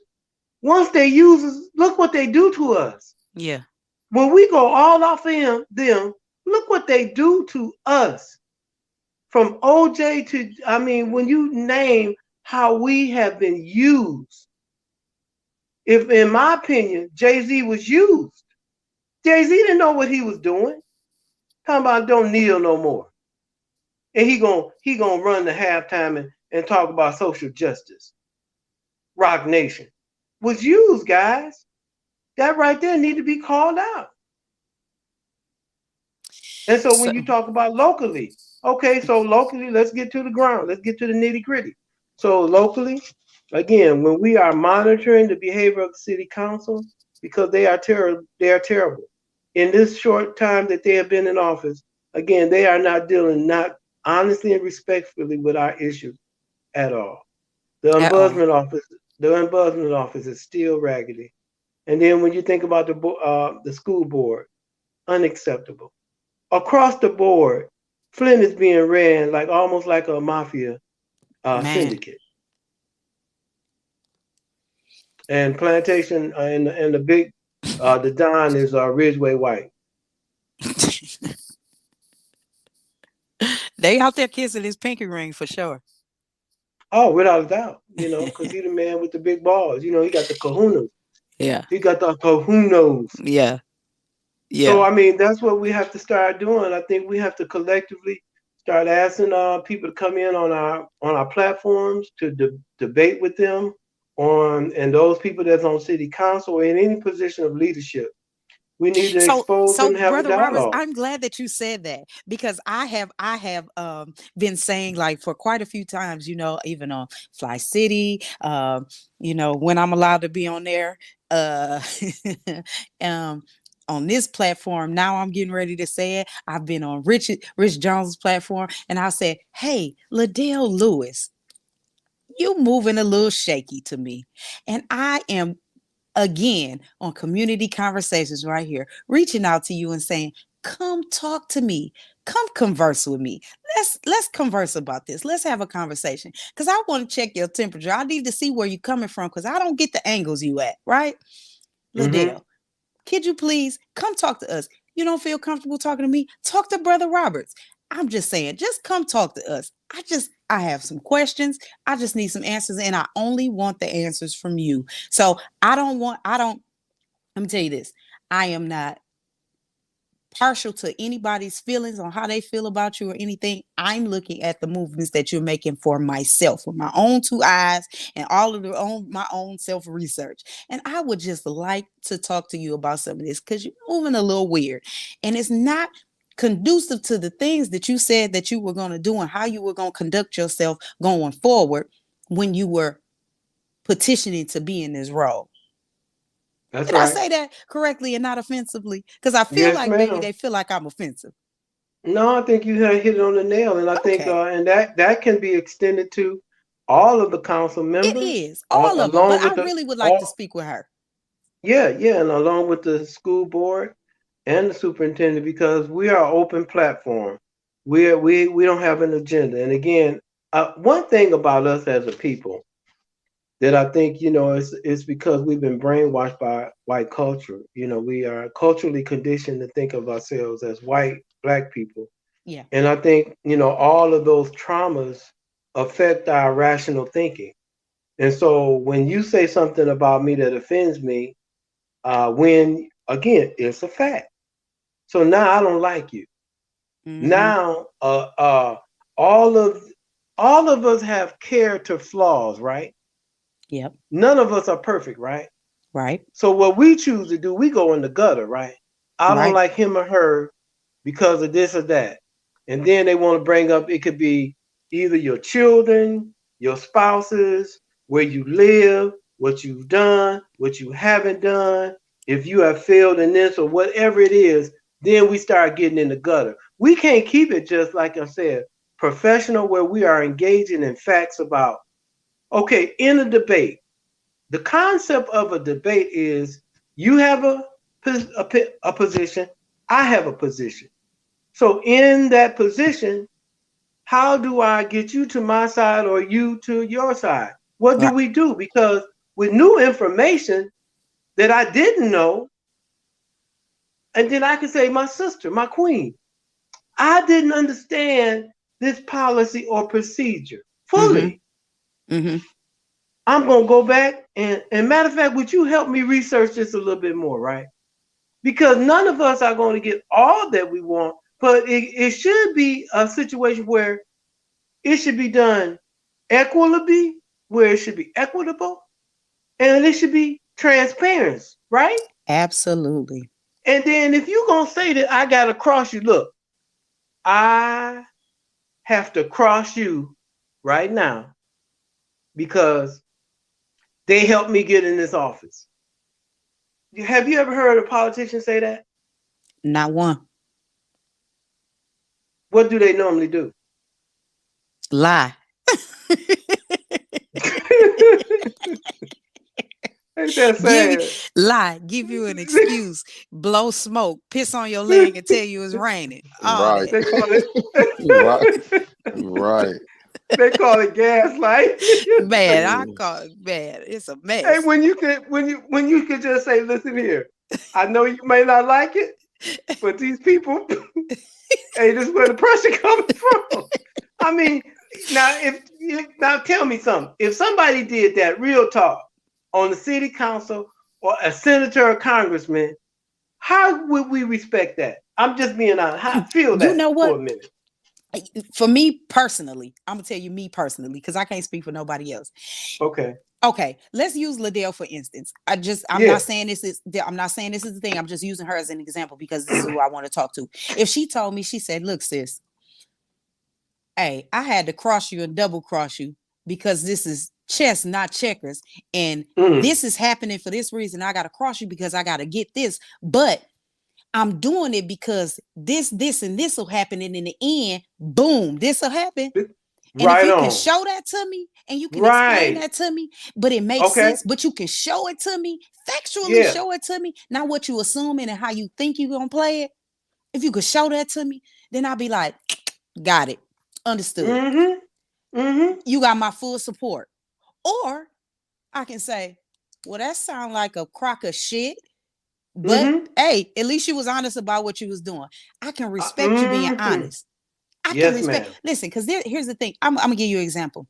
once they use us, look what they do to us.
Yeah.
When we go all off of them, look what they do to us. From OJ to, I mean, when you name how we have been used, if in my opinion, Jay-Z was used, Jay-Z didn't know what he was doing. Talking about don't kneel no more. And he gonna run the halftime and talk about social justice. Rock Nation was used, guys. That right there need to be called out. And so when you talk about locally, okay, so locally, let's get to the ground. Let's get to the nitty gritty. So locally, again, when we are monitoring the behavior of the city council, because they are terrible. In this short time that they have been in office, again, they are not dealing honestly and respectfully with our issues at all. The ombudsman office is still raggedy. And then when you think about the school board, unacceptable. Across the board, Flint is being ran almost like a mafia syndicate. And Plantation and the big the Don is Ridgeway White.
They out there kissing his pinky ring for sure.
Oh, without a doubt, because he's the man with the big balls. He got the kahunas.
Yeah.
He got the kahunos.
Yeah. Yeah.
So I mean, that's what we have to start doing. I think we have to collectively start asking people to come in on our platforms to debate with them and those people that's on city council or in any position of leadership. We need to expose them
So
and have a
Brother Roberts,
dialogue.
I'm glad that you said that, because I have been saying, like, for quite a few times, even on Fli-City, when I'm allowed to be on there, uh um on this platform. Now I'm getting ready to say it. I've been on Rich Jones' platform, and I said, hey, Liddell Lewis, you moving a little shaky to me. And I am, again, on Community Conversations right here, reaching out to you and saying, come talk to me. Come converse with me. Let's converse about this. Let's have a conversation, because I want to check your temperature. I need to see where you're coming from, because I don't get the angles you at, right?
Mm-hmm.
Liddell, could you please come talk to us? You don't feel comfortable talking to me? Talk to Brother Roberts. I'm just saying, just come talk to us. I have some questions. I just need some answers, and I only want the answers from you. So let me tell you this. I am not partial to anybody's feelings on how they feel about you or anything. I'm looking at the movements that you're making for myself with my own two eyes and all of my own self research. And I would just like to talk to you about some of this, because you're moving a little weird, and it's not conducive to the things that you said that you were going to do and how you were going to conduct yourself going forward when you were petitioning to be in this role.
That's
Did I
right.
say that correctly and not offensively? Because I feel
Yes,
like maybe
ma'am.
they feel like I'm offensive.
No, I think you have hit it on the nail, and I think,
Okay.
and that can be extended to all of the council
It
members,
is all of them, but
along
I
with
really would like to
all,
speak with her.
yeah, yeah, and along with the school board and the superintendent, because we are an open platform. We don't have an agenda. And again, one thing about us as a people that I think, it's because we've been brainwashed by white culture. We are culturally conditioned to think of ourselves as white, black people.
Yeah.
And I think, all of those traumas affect our rational thinking. And so when you say something about me that offends me, when again, it's a fact. So now I don't like you.
Mm-hmm.
Now, all of all of us have character flaws, right?
Yep.
None of us are perfect, right?
Right.
So what we choose to do, we go in the gutter, right? I don't
Right.
like him or her because of this or that. And then they want to bring up, it could be either your children, your spouses, where you live, what you've done, what you haven't done, if you have failed in this or whatever it is, then we start getting in the gutter. We can't keep it, just like I said, professional, where we are engaging in facts about, okay, in a debate. The concept of a debate is you have a position, I have a position. So in that position, how do I get you to my side or you to your side? What do
Right.
we do? Because with new information that I didn't know, and then I can say, my sister, my queen, I didn't understand this policy or procedure
Mm-hmm.
fully.
Mm-hmm.
I'm going to go back and matter of fact, would you help me research this a little bit more, right? Because none of us are going to get all that we want, but it should be a situation where it should be done equitably, where it should be equitable, and it should be transparent, right?
Absolutely.
And then if you're going to say that I got to cross you, look, I have to cross you right now because they helped me get in this office. Have you ever heard a politician say that?
Not one.
What do they normally do?
Lie.
Ain't that
Give you
sad?
lie, give you an excuse, blow smoke, piss on your leg and tell you it's raining. All
Right.
that.
They call
Right.
it
Right.
they call it gaslight.
Man, I
Mm.
call it, man, it's a
Hey,
mess.
when you could just say, listen here, I know you may not like it, but these people, hey, this is where the pressure coming from. I mean, now tell me something. If somebody did that, real talk, on the city council or a senator or congressman, how would we respect that? I'm just being honest. Feel
You
that
know
for
what?
a minute.
For me personally, I'm gonna tell you me personally, because I can't speak for nobody else.
Okay.
Okay, let's use Liddell for instance. I'm
Yeah.
not saying this is the thing. I'm just using her as an example because this is who I want to talk to. If she told me, she said, "Look, sis, hey, I had to cross you and double cross you because this is chess, not checkers, and this is happening for this reason. I got to cross you because I got to get this, but I'm doing it because this, and this will happen, and in the end, boom, this will happen." And if
Right
you can
on.
show that to me and you can explain
Right.
that to me, but it makes
Okay.
sense, but you can show it to me, factually
Yeah.
show it to me, not what you assuming and how you think you're going to play it. If you could show that to me, then I'll be like, got it, understood. You got my full support. Or I can say, well, that sound like a crock of shit, but hey, at least you was honest about what you was doing. I can respect you being honest. I can
Yes,
respect.
ma'am.
Listen, because here's the thing. I'm gonna give you an example.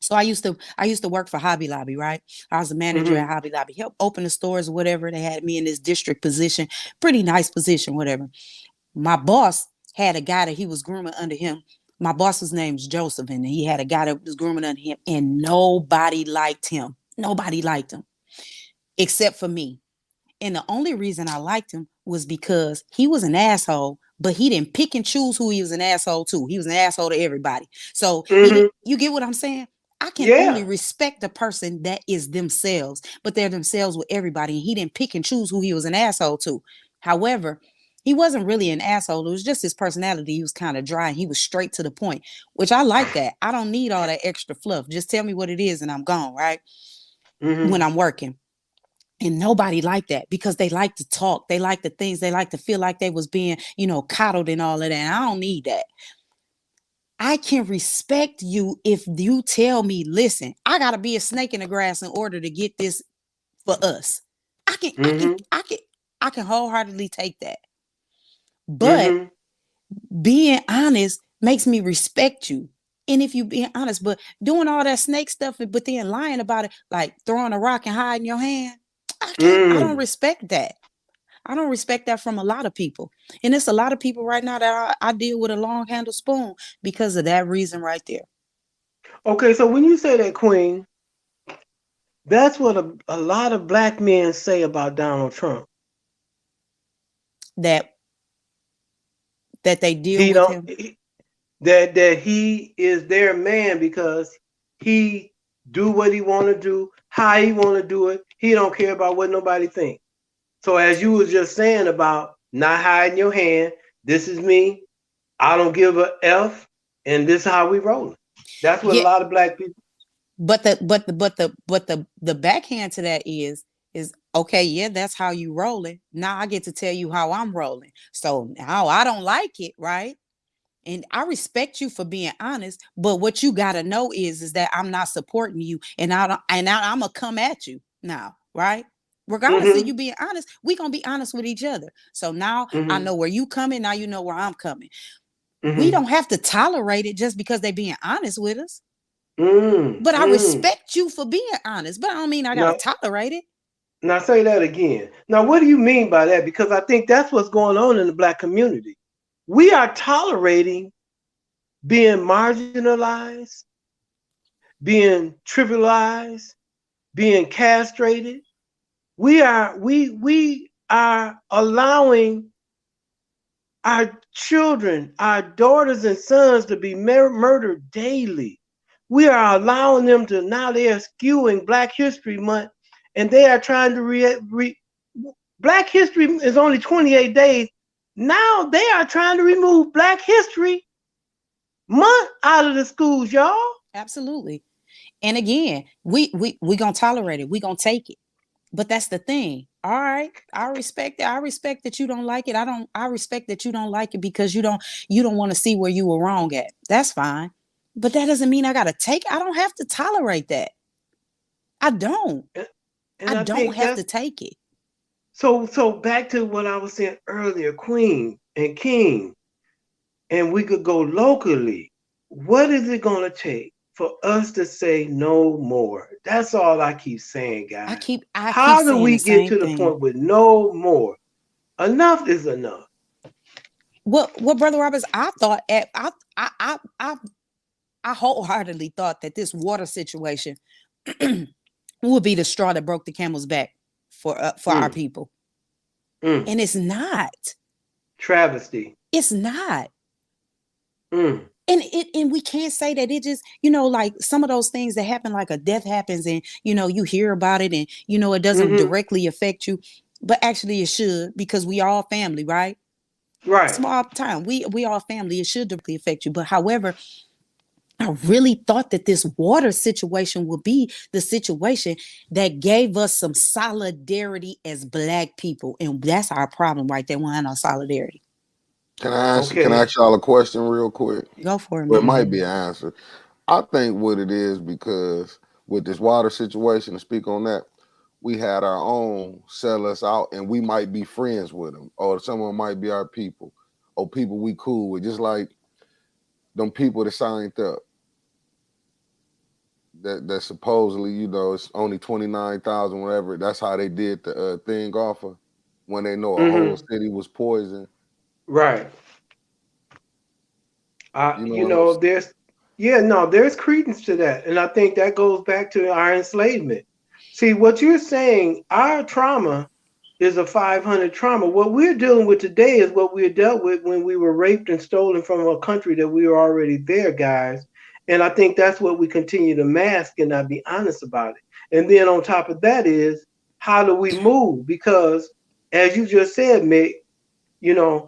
So I used to work for Hobby Lobby, right? I was a manager at Hobby Lobby, help open the stores, whatever. They had me in this district position, pretty nice position, whatever. My boss had a guy that he was grooming under him. My boss's name's Joseph, and he had a guy that was grooming under him, and nobody liked him. Nobody liked him except for me. And the only reason I liked him was because he was an asshole, but he didn't pick and choose who he was an asshole to. He was an asshole to everybody. So he didn't, you get what I'm saying? I can only
Yeah.
respect the person that is themselves, but they're themselves with everybody. And he didn't pick and choose who he was an asshole to. However, he wasn't really an asshole. It was just his personality. He was kind of dry and he was straight to the point, which I like that. I don't need all that extra fluff. Just tell me what it is and I'm gone, right? When I'm working. And nobody liked that because they like to talk. They like the things. They like to feel like they was being, coddled and all of that. And I don't need that. I can respect you if you tell me, listen, I gotta be a snake in the grass in order to get this for us. I can wholeheartedly take that. But being honest makes me respect you. And if you being honest, but doing all that snake stuff, but then lying about it, like throwing a rock and hiding your hand, I don't respect that. I don't respect that from a lot of people. And it's a lot of people right now that I deal with a long handle spoon because of that reason right there.
Okay, so when you say that, Queen, that's what a lot of black men say about Donald Trump.
That they deal
He
with
don't
him.
that he is their man because he do what he want to do, how he want to do it. He don't care about what nobody thinks. So as you was just saying about not hiding your hand, this is me. I don't give a F, and this is how we rolling. That's what a lot of black people.
But the backhand to that is okay, yeah, that's how you rolling. Now I get to tell you how I'm rolling. So now I don't like it, right? And I respect you for being honest, but what you gotta know is that I'm not supporting you, and I'm gonna come at you now, right? Regardless of you being honest, we gonna be honest with each other. So now I know where you coming. Now you know where I'm coming. We don't have to tolerate it just because they being honest with us. But I respect you for being honest, but I don't mean I gotta tolerate it.
Now say that again. Now, what do you mean by that? Because I think that's what's going on in the black community. We are tolerating being marginalized, being trivialized, being castrated. We are allowing our children, our daughters and sons to be murdered daily. We are allowing them to, now they are skewing Black History Month, and they are trying to Black History is only 28 days. Now they are trying to remove Black History Month out of the schools, y'all.
Absolutely. And again, we gonna tolerate it. We gonna take it. But that's the thing. All right, I respect it. I respect that you don't like it. I respect that you don't like it because you don't want to see where you were wrong at. That's fine. But that doesn't mean I gotta take it. I don't have to tolerate that. I don't.
And
I
I
don't
think
have to
that's
take it.
so back to what I was saying earlier, Queen and King, and we could go locally. What is it gonna take for us to say no more? That's all I keep saying, guys.
I keep
How do
saying
we
the
get
same
to the
thing.
point with no more? Enough is enough.
What Brother Roberts, I thought I wholeheartedly thought that this water situation will be the straw that broke the camel's back for our people. And it's not.
Travesty.
It's not. And we can't say that it just, like some of those things that happen, like a death happens and, you hear about it and, it doesn't directly affect you, but actually it should, because we all family, right?
Right.
Small time. We all family. It should directly affect you. But however, I really thought that this water situation would be the situation that gave us some solidarity as Black people. And that's our problem right there. We have no solidarity.
Can I ask y'all a question real quick?
Go for it,
Well, it
man.
might be an answer. I think what it is, because with this water situation, to speak on that, we had our own sell us out, and we might be friends with them, or someone might be our people, or people we cool with, just like them people that signed up. That supposedly, it's only 29,000, whatever. That's how they did the thing offer when they know a whole city was poisoned.
Right. There's credence to that. And I think that goes back to our enslavement. See, what you're saying, our trauma is a 500 trauma. What we're dealing with today is what we dealt with when we were raped and stolen from a country that we were already there, guys. And I think that's what we continue to mask and not be honest about it. And then on top of that is, how do we move? Because as you just said, Mick,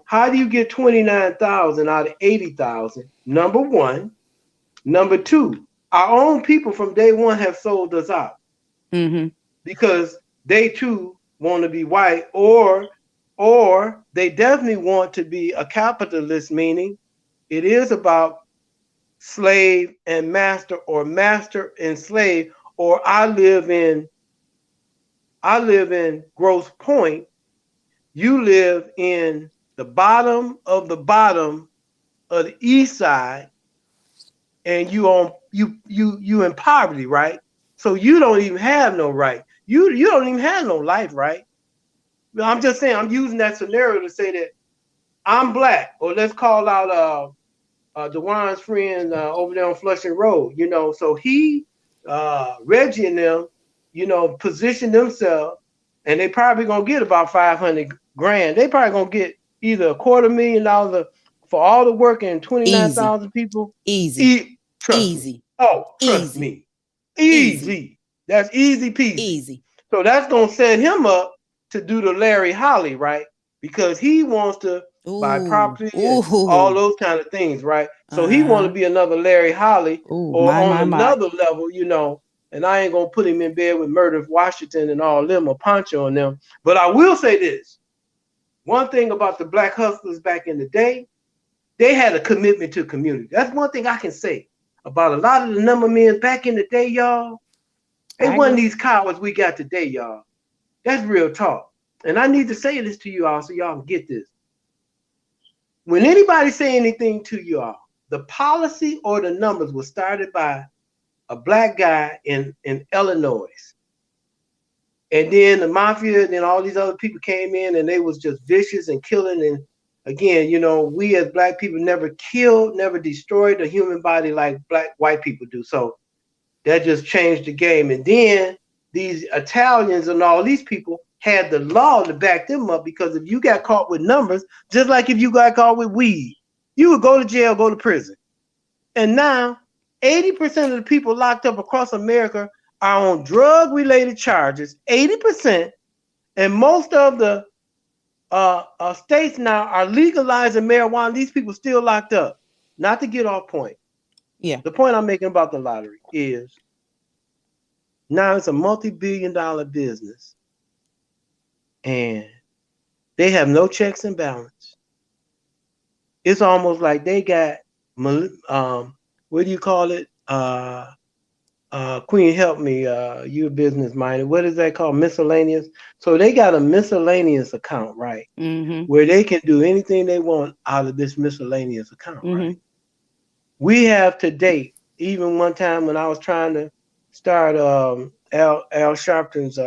how do you get 29,000 out of 80,000? Number one. Number two, our own people from day one have sold us out because they too want to be white, or they definitely want to be a capitalist, meaning it is about slave and master, or master and slave, or I live in Grosse Pointe, you live in the bottom of the east side, and you in poverty, right? So you don't even have no right. You don't even have no life, right? I'm just saying, I'm using that scenario to say that I'm Black, or let's call out DeJuan's friend over there on Flushing Road. So he, Reggie and them, position themselves, and they probably gonna get about 500 grand. They probably gonna get either $250,000 for all the work, and 29,000 people.
Easy.
Trust me. Oh, trust me. Easy. That's easy peasy.
Easy.
So that's gonna set him up to do the Larry Holly, right? Because he wants to buy property and all those kind of things, right? So he want to be another Larry Holly, or on another level, and I ain't gonna put him in bed with Murder Washington and all them, or Poncho on them. But I will say this. One thing about the Black hustlers back in the day, they had a commitment to community. That's one thing I can say about a lot of the number men back in the day, y'all. They wasn't these cowards we got today, y'all. That's real talk. And I need to say this to you all so y'all can get this. When anybody say anything to you all, the policy or the numbers was started by a Black guy in Illinois. And then the mafia, and then all these other people came in, and they was just vicious and killing. And again, we as Black people never killed, never destroyed the human body like white people do. So that just changed the game. And then these Italians and all these people had the law to back them up, because if you got caught with numbers, just like if you got caught with weed, you would go to jail, go to prison. And now 80% of the people locked up across America are on drug-related charges, 80%, and most of the states now are legalizing marijuana. These people still locked up. Not to get off point.
Yeah.
The point I'm making about the lottery is now it's a multi-billion-dollar business, and they have no checks and balance. It's almost like they got, what do you call it? Queen, help me. You're business minded. What is that called? Miscellaneous. So they got a miscellaneous account, right? Where they can do anything they want out of this miscellaneous account, right? We have to date, even one time when I was trying to start Al Sharpton's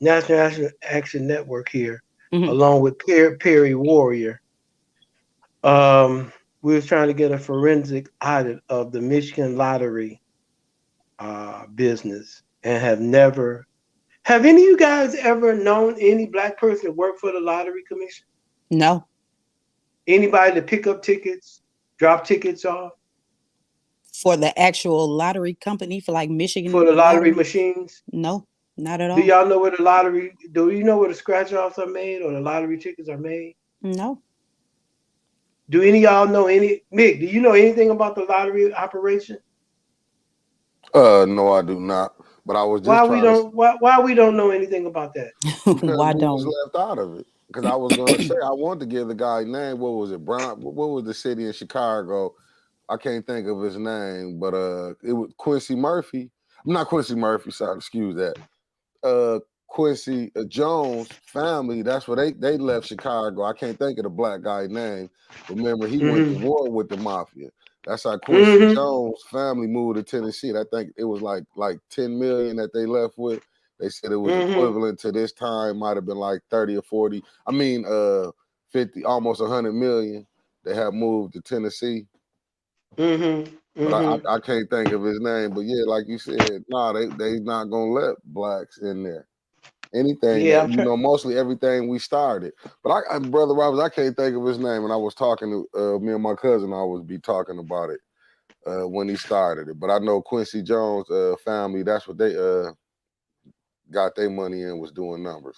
National Action Network here, along with Perry Warrior. We was trying to get a forensic audit of the Michigan lottery business. and have never. Have any of you guys ever known any black person that worked for the lottery commission?
No.
Anybody to pick up tickets, drop tickets off
For the actual lottery company, for like
for
Michigan
the lottery
lottery?
machines?
No, not at
Do
all.
y'all know where the lottery? Do you know where the scratch offs are made or the lottery tickets are made?
No.
Do any of y'all know any? Mick, do you know anything about the lottery operation?
No, I do not. But I was
Why
just
we
trying to
don't? Why we don't know anything about that?
because
Why
we was
don't we?
left out of it. Because I was gonna say I wanted to give the guy name. What was it? Brown. What was the city in Chicago? I can't think of his name, but it was Quincy Murphy. I'm not Quincy Murphy. Sorry, excuse that. Quincy Jones family. That's where they left Chicago. I can't think of the black guy's name. But remember, he went to
Mm-hmm.
war with the mafia. That's how Quincy
Mm-hmm.
Jones family moved to Tennessee. I think it was like 10 million that they left with. They said it was
Mm-hmm.
equivalent to this time, might have been like 30 or 40. I mean, 50, almost 100 million. They have moved to Tennessee.
Mm-hmm.
But
Mm-hmm.
I can't think of his name. But yeah, like you said, nah, they not gonna let blacks in there. Anything
Yeah,
that
I'm trying.
mostly everything we started. But brother Roberts, I can't think of his name, and I was talking to me and my cousin. I was be talking about it when he started it. But I know Quincy Jones' family. That's what they got their money in, was doing numbers,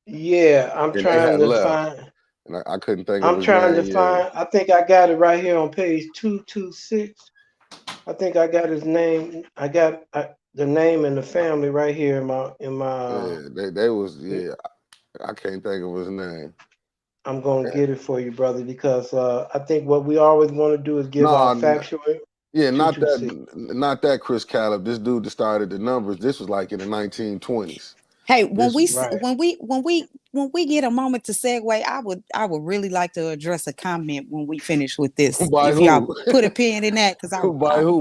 Yeah, I'm
and they
trying
had
to
left,
find.
and I couldn't think of
I'm
his
trying to
name. Yeah,
find. I think I got it right here on page 226. I think I got his name. I got the name and the family right here in my.
yeah, they was yeah. I can't think of his name.
I'm gonna
Yeah.
get it for you, brother, because I think what we always want to do is give out
No,
factual.
yeah,
Two six.
not that Chris Caleb. This dude that started the numbers. This was like in the 1920s.
Hey,
This
Right.
when we get a moment to segue, I would really like to address a comment when we finish with this.
by
If y'all
who?
put a pin in that, because
By who?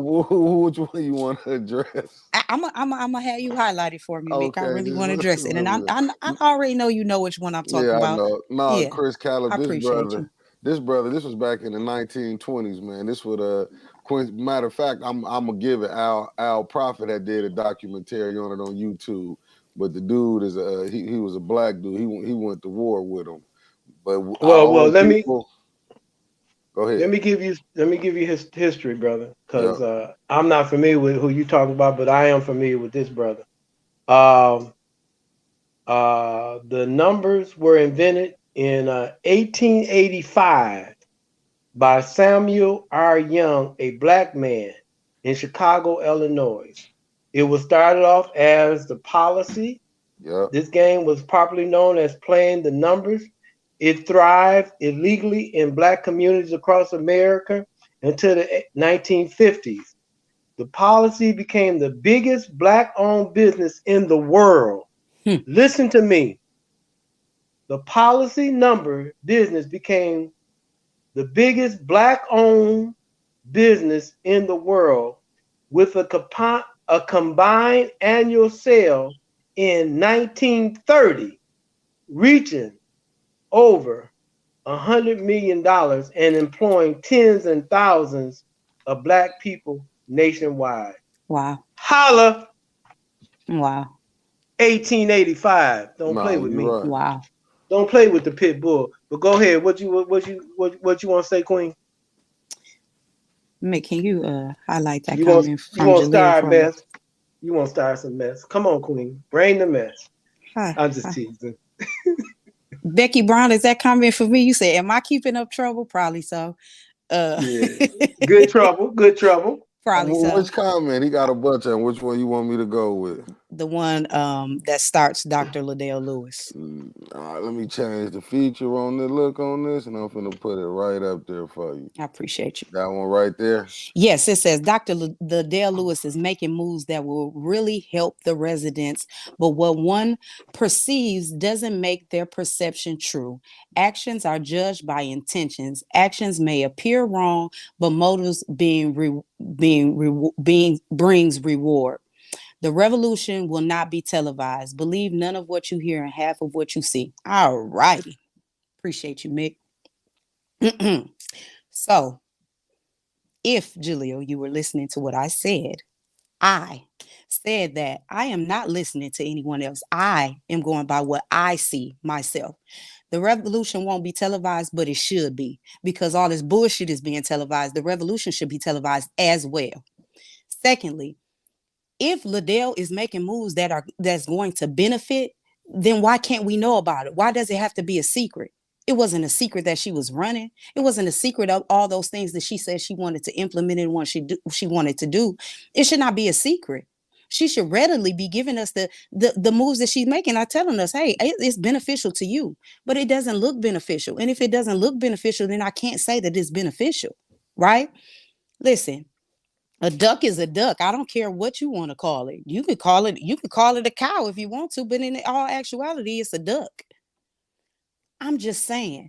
Which one you want to address?
I'm gonna have you highlight it for me, Mick. I
Okay,
really
just
want to address it, and I already know you know which one I'm talking
yeah, I
about.
know. No,
Yeah,
Chris
I
Caleb.
appreciate you.
This was back in the 1920s, man. This would matter of fact, I'm gonna give it. Al Prophet had did a documentary on it on YouTube, but the dude is he was a black dude. He went to war with him, but our
Well,
own
let me
people. Go ahead.
let me give you his history, brother,
Yeah.
because I'm not familiar with who you talking about, but I am familiar with this brother. Um, the numbers were invented in 1885 by Samuel R. Young, a black man in Chicago, Illinois. It was started off as the policy.
Yeah.
This game was popularly known as playing the numbers. It thrived illegally in black communities across America until the 1950s. The policy became the biggest black owned business in the world.
Hmm.
Listen to me. The policy number business became the biggest black owned business in the world with a combined annual sale in 1930 reaching over $100 million and employing tens and thousands of black people nationwide.
Wow,
Holla,
wow,
1885. Don't play
Nah,
with
you're
me.
right.
wow.
Don't play with the pit bull. But go ahead. What you want to say, Queen?
Mick, can you highlight that
You want
comment
you
from
want to
Jaleel
start
for me?
mess? You want to start some mess? Come on, Queen. Bring the mess.
Hi,
I'm just
hi.
teasing.
Becky Brown, is that comment for me? You said, "Am I keeping up trouble?" Probably so. Uh,
Yeah. Good trouble. Good trouble.
probably so.
Which comment? He got a bunch of them. Which one you want me to go with?
The one that starts Dr. Liddell Lewis.
All right, let me change the feature on the look on this, and I'm finna put it right up there for you.
I appreciate you.
That one right there.
Yes, it says Dr. Liddell Lewis is making moves that will really help the residents, but what one perceives doesn't make their perception true. Actions are judged by intentions. Actions may appear wrong, but motives being brings reward. The revolution will not be televised. Believe none of what you hear and half of what you see. All righty. Appreciate you, Mick. So, if Jaleel, you were listening to what I said said that, I am not listening to anyone else. I am going by what I see myself. The revolution won't be televised, but it should be, because all this bullshit is being televised. The revolution should be televised as well. Secondly, if Liddell is making moves that's going to benefit, then why can't we know about it? Why does it have to be a secret? It wasn't a secret that she was running. It wasn't a secret of all those things that she said she wanted to implement and what she wanted to do. It should not be a secret. She should readily be giving us the moves that she's making, are telling us, hey, it's beneficial to you, but it doesn't look beneficial. And if it doesn't look beneficial, then I can't say that it's beneficial, right? Listen, a duck is a duck. I don't care what you want to call it. You could call it a cow if you want to, but in all actuality, it's a duck. I'm just saying,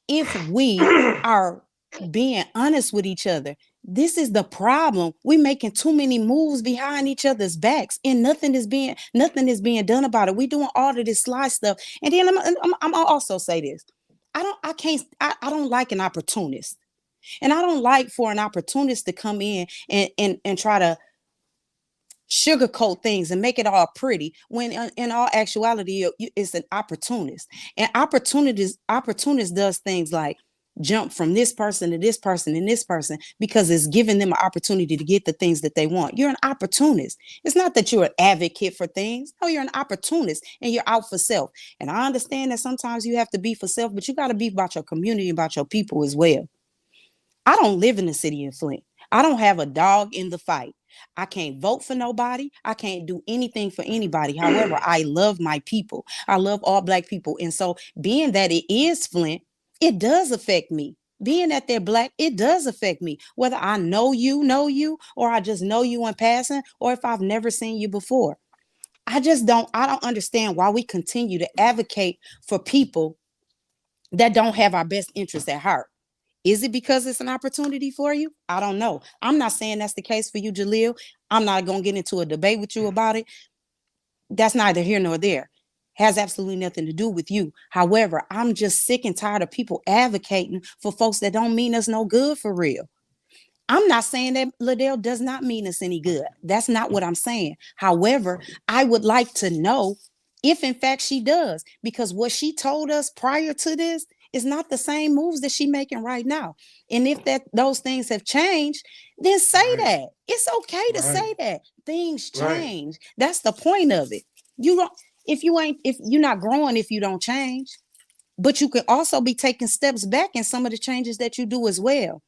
if we are being honest with each other, this is the problem. We're making too many moves behind each other's backs, and nothing is being done about it. We're doing all of this sly stuff. And then I'm also say this. I don't like an opportunist. And I don't like for an opportunist to come in and try to sugarcoat things and make it all pretty, when in all actuality it's an opportunist. And opportunist does things like jump from this person to this person and this person because it's giving them an opportunity to get the things that they want. You're an opportunist. It's not that you're an advocate for things. No, you're an opportunist and you're out for self. And I understand that sometimes you have to be for self, but you got to be about your community, about your people as well. I don't live in the city of Flint. I don't have a dog in the fight. I can't vote for nobody. I can't do anything for anybody. However, I love my people. I love all Black people. And so being that it is Flint, it does affect me. Being that they're Black, it does affect me. Whether I know you, or I just know you in passing, or if I've never seen you before. I don't understand why we continue to advocate for people that don't have our best interests at heart. Is it because it's an opportunity for you? I don't know. I'm not saying that's the case for you, Jaleel. I'm not going to get into a debate with you about it. That's neither here nor there. Has absolutely nothing to do with you. However, I'm just sick and tired of people advocating for folks that don't mean us no good for real. I'm not saying that Liddell does not mean us any good. That's not what I'm saying. However, I would like to know if in fact she does, because what she told us prior to this is not the same moves that she's making right now. And if those things have changed, then say that. It's okay to say that. Things change. That's the point of it. If you're not growing, if you don't change, but you can also be taking steps back in some of the changes that you do as well.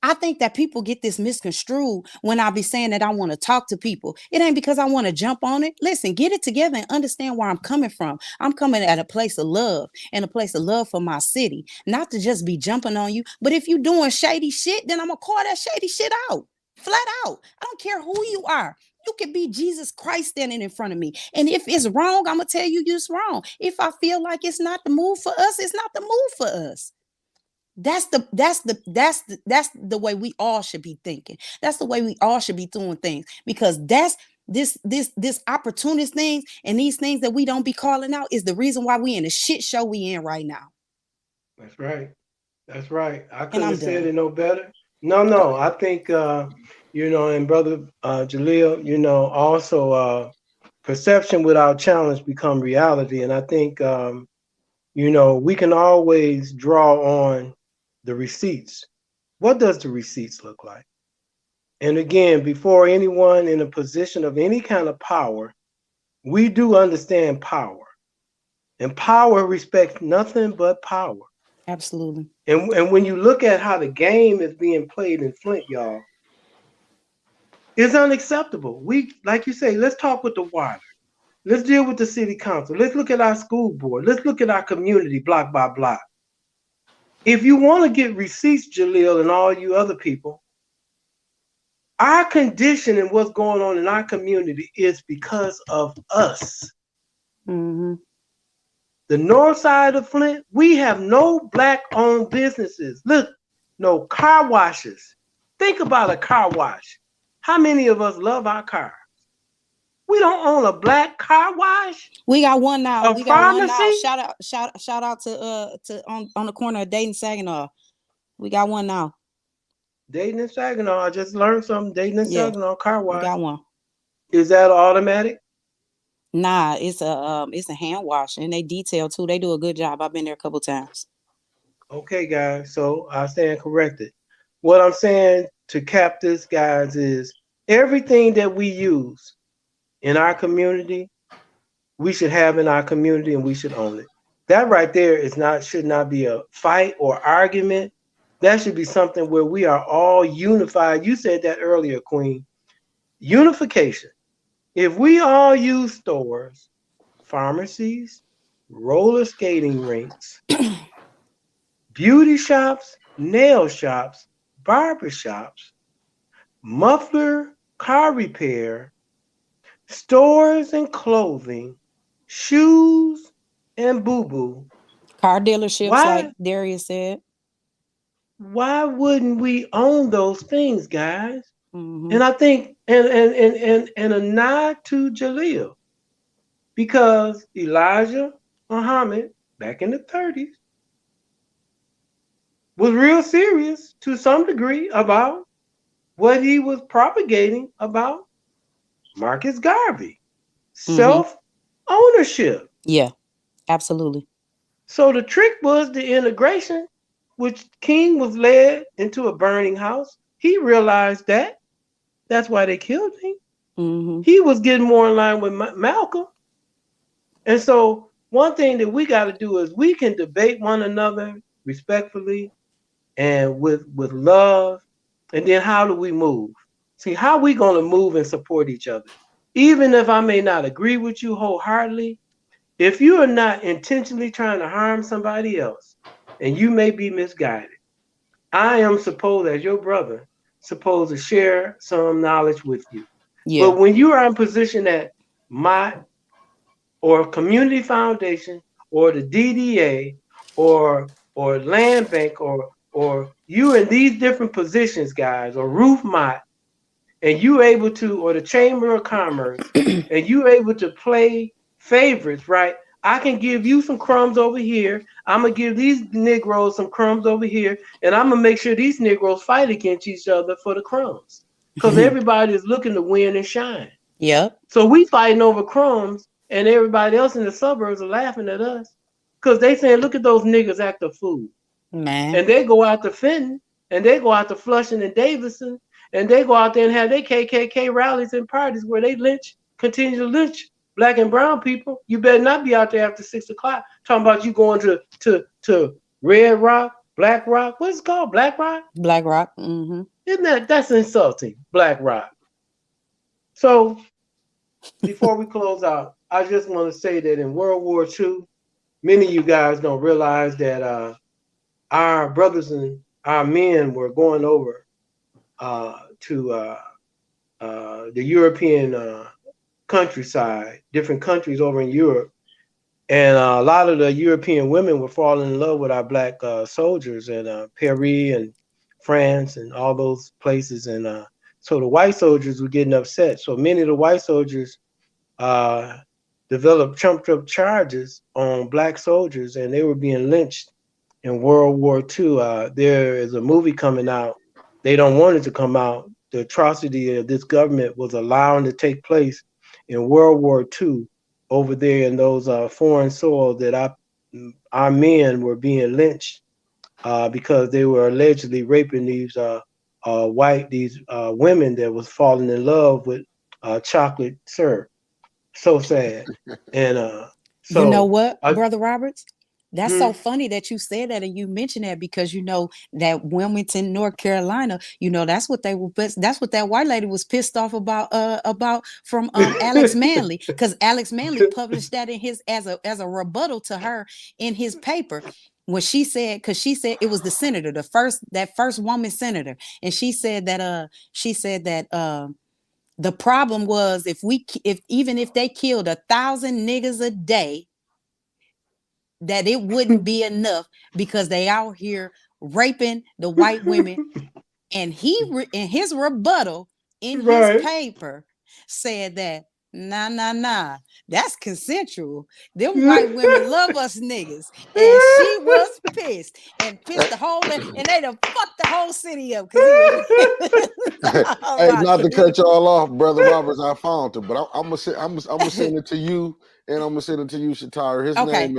I think that people get this misconstrued when I be saying that I want to talk to people. It ain't because I want to jump on it. Listen, get it together and understand where I'm coming from. I'm coming at a place of love, and a place of love for my city, not to just be jumping on you. But if you're doing shady shit, then I'm going to call that shady shit out, flat out. I don't care who you are. You could be Jesus Christ standing in front of me. And if it's wrong, I'm going to tell you it's wrong. If I feel like it's not the move for us, it's not the move for us. That's the way we all should be thinking. That's the way we all should be doing things, because that's this opportunist things and these things that we don't be calling out is the reason why we in the shit show we in right now.
That's right. That's right. I couldn't have said it no better. No. I think and brother Jaleel, also perception without challenge become reality, and I think we can always draw on the receipts. What does the receipts look like? And again, before anyone in a position of any kind of power, we do understand power. And power respects nothing but power.
Absolutely.
And when you look at how the game is being played in Flint, y'all, it's unacceptable. Like you say, let's talk with the water. Let's deal with the city council. Let's look at our school board. Let's look at our community block by block. If you want to get receipts, Jaleel, and all you other people, our condition and what's going on in our community is because of us.
Mm-hmm.
The north side of Flint, we have no Black-owned businesses. Look, no car washes. Think about a car wash. How many of us love our cars? We don't own a Black car wash.
We got one now.
We got one now.
Shout out to on the corner of Dayton Saginaw. We got one now.
Dayton and Saginaw. I just learned something. Dayton and Saginaw car wash.
We got one.
Is that automatic?
Nah, it's a hand wash, and they detail too. They do a good job. I've been there a couple times.
Okay, guys. So I stand corrected. What I'm saying to cap this, guys, is everything that we use in our community, we should have in our community, and we should own it. That right there is not should not be a fight or argument. That should be something where we are all unified. You said that earlier, Queen. Unification. If we all use stores, pharmacies, roller skating rinks, beauty shops, nail shops, barber shops, muffler, car repair, stores and clothing, shoes and boo boo.
Car dealerships, like
Why
Darius said.
why wouldn't we own those things, guys?
Mm-hmm.
And I think and a nod to Jaleel, because Elijah Muhammad back in the 30s was real serious to some degree about what he was propagating about Marcus Garvey,
Mm-hmm.
self ownership.
Yeah, absolutely.
So the trick was the integration, which King was led into a burning house. He realized that. That's why they killed him.
Mm-hmm.
He was getting more in line with Malcolm. And so one thing that we got to do is we can debate one another respectfully and with love. And then how do we move? See, how we going to move and support each other? Even if I may not agree with you wholeheartedly, if you are not intentionally trying to harm somebody else, and you may be misguided, I am supposed, as your brother, supposed to share some knowledge with you.
Yeah.
But when you are in position at my or community foundation or the DDA or land bank or you in these different positions, guys, or Roof Mott, and you able to, or the Chamber of Commerce, and you able to play favorites, right? I can give you some crumbs over here. I'm gonna give these Negroes some crumbs over here, and I'm gonna make sure these Negroes fight against each other for the crumbs, because everybody is looking to win and shine.
Yep.
So we fighting over crumbs, and everybody else in the suburbs are laughing at us, because they saying, "Look at those niggas act a fool."
Man.
And they go out to Fenton, and they go out to Flushing and Davidson, and they go out there and have their KKK rallies and parties where they continue to lynch black and brown people. You better not be out there after 6 o'clock talking about you going to Red Rock, Black Rock. What's it called? Black Rock?
Black Rock. Mm-hmm.
Isn't that's insulting? Black Rock. So before we close out, I just want to say that in World War II, many of you guys don't realize that our brothers and our men were going over to the European countryside, different countries over in Europe, and a lot of the European women were falling in love with our black soldiers in Paris and France and all those places, and so the white soldiers were getting upset. So many of the white soldiers uh, developed trumped up charges on black soldiers, and they were being lynched in World War II. There is a movie coming out. They don't want it to come out. The atrocity of this government was allowing to take place in World War II over there in those foreign soil that our men were being lynched because they were allegedly raping these these women that was falling in love with chocolate syrup. So sad. And
You know
so
what,
I,
Brother Roberts? That's
hmm,
so funny that you said that and you mentioned that, because you know that Wilmington, North Carolina, you know that's what they were. That's what that white lady was pissed off about from Alex Manley, because Alex Manley published that in his as a rebuttal to her in his paper when she said, because she said it was the senator, that first woman senator, and she said that the problem was if even if they killed 1,000 niggas a day, that it wouldn't be enough because they out here raping the white women. And in his rebuttal in his
right.
paper said that Nah. That's consensual. Them white women love us niggas. And she was pissed and pissed the whole and they done fucked the whole city up because he was
Hey,
about
not to
it.
cut y'all off, brother Roberts. I found it, but I'm gonna send it to you, and I'm gonna send it to you, Shatara.
Okay.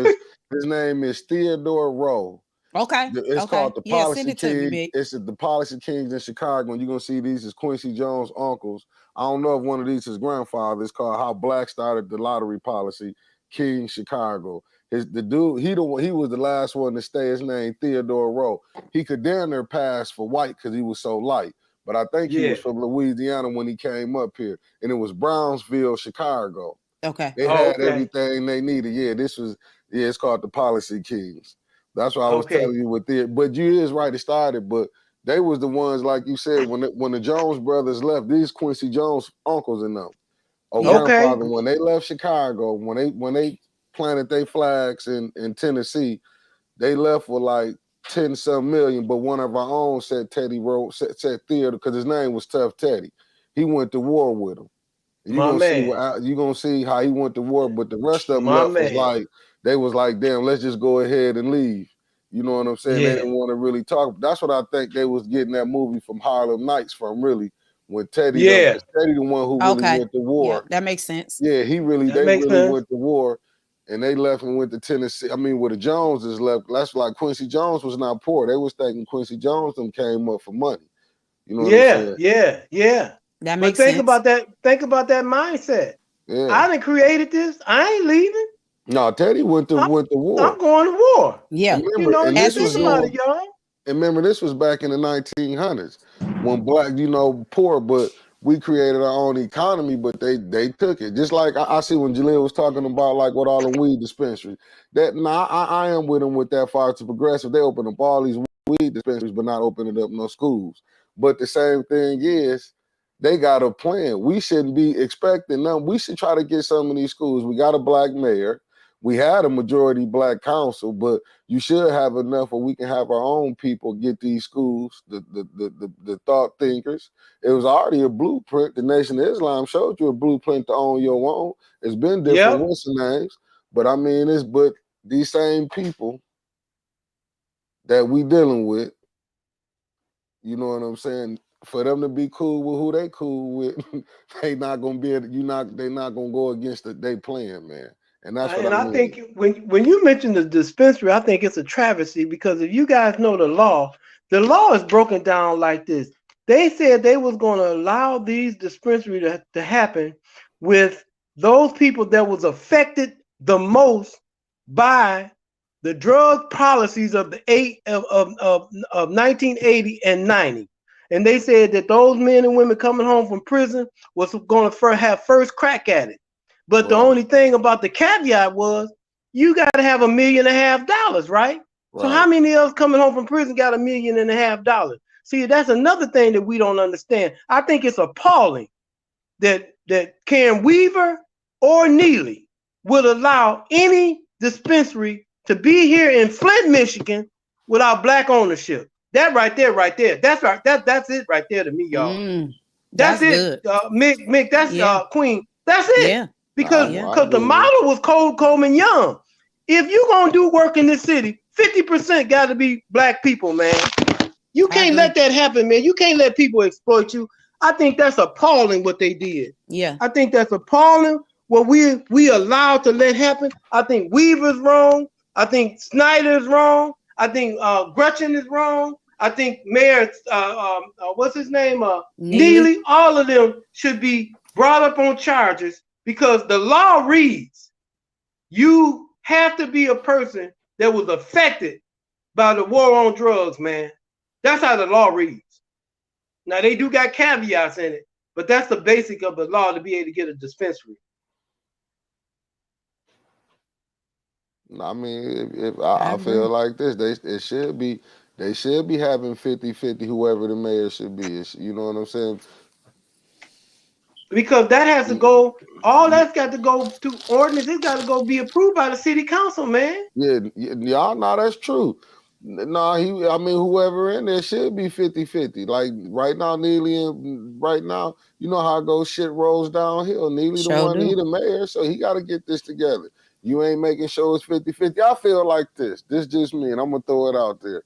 His name is Theodore Rowe.
Okay.
It's
Okay.
called the
Yeah, send
Policy
it to me,
King.
Mick.
It's the Policy Kings in Chicago, and you're gonna see these as Quincy Jones' uncles. I don't know if one of these is grandfather. It's called How Black Started the Lottery Policy, King Chicago. The dude, he was the last one to stay. His name Theodore Rowe. He could damn near pass for white because he was so light. But I think he was from Louisiana when he came up here, and it was Brownsville, Chicago.
Okay.
They had everything they needed. It's called the Policy Kings. That's what I was telling you with it. But you is right, it started, but they was the ones, like you said, when the Jones brothers left, these Quincy Jones uncles and them, grandfather, when they left Chicago, when they planted their flags in Tennessee, they left with like 10-some million, but one of our own said Theodore, because his name was Tough Teddy. He went to war with him. You're gonna see how he went to war, but the rest of them left was like they was like, damn, let's just go ahead and leave. You know what I'm saying? They didn't want to really talk. That's what I think they was getting that movie from Harlem Nights from, really, when Teddy because Teddy the one who really went to war.
Yeah, that makes sense.
Yeah, they really went to war, and they left and went to Tennessee. I mean, where the Joneses left, that's like Quincy Jones was not poor. They was thinking Quincy Jones them came up for money. You know what I'm saying?
Yeah.
That
but
makes
think
sense.
about that. Think about that mindset.
Yeah.
I done created this. I ain't leaving.
No, Teddy went to war.
I'm going to war.
Yeah.
Remember, and this was
about it, y'all.
And remember, this was back in the 1900s when black, poor, but we created our own economy, but they took it. Just like I see when Jaleel was talking about like with all the weed dispensaries. I am with them with that far to progressive. They open up all these weed dispensaries, but not opening up no schools. But the same thing is, they got a plan. We shouldn't be expecting them. We should try to get some of these schools. We got a black mayor. We had a majority black council, but you should have enough where we can have our own people get these schools, the thought thinkers. It was already a blueprint. The Nation of Islam showed you a blueprint to own your own. It's been different names, but I mean, but these same people that we dealing with, you know what I'm saying? For them to be cool with who they cool with, they not gonna be. They not gonna go against they plan, man. And that's what I mean.
I think when you mention the dispensary, I think it's a travesty because if you guys know the law is broken down like this. They said they was going to allow these dispensaries to happen with those people that was affected the most by the drug policies of the 1980 and 90. And they said that those men and women coming home from prison was going to have first crack at it. But the only thing about the caveat was you got to have $1.5 million, right? So how many of us coming home from prison got $1.5 million? See, that's another thing that we don't understand. I think it's appalling that Karen Weaver or Neely would allow any dispensary to be here in Flint, Michigan, without black ownership. That right there. That's right. That's it right there to me, y'all. That's it, Mick. That's Queen. That's it.
Yeah.
Because the model was Coleman Young. If you gonna do work in this city, 50% got to be black people, man. You can't let that happen, man. You can't let people exploit you. I think that's appalling what they did.
Yeah.
I think that's appalling what we allowed to let happen. I think Weaver's wrong. I think Snyder's wrong. I think Gretchen is wrong. I think Mayor what's his name? Neely. All of them should be brought up on charges because the law reads you have to be a person that was affected by the war on drugs, man. That's how the law reads. Now they do got caveats in it, but that's the basic of the law to be able to get a dispensary.
I mean, if I feel like this, they should be having 50-50, whoever the mayor should be. You know what I'm saying?
Because that has to go, all that's got to go to ordinance. It's got to go be approved by the city council, man.
Yeah, y'all know that's true. Nah, I mean, whoever in there should be 50-50. Like right now, Neely and right now, you know how it goes, shit rolls downhill. Neely the
Sure
one, he
do.
the mayor, so he got to get this together. You ain't making sure it's 50-50. I feel like this. This just me, and I'm gonna throw it out there.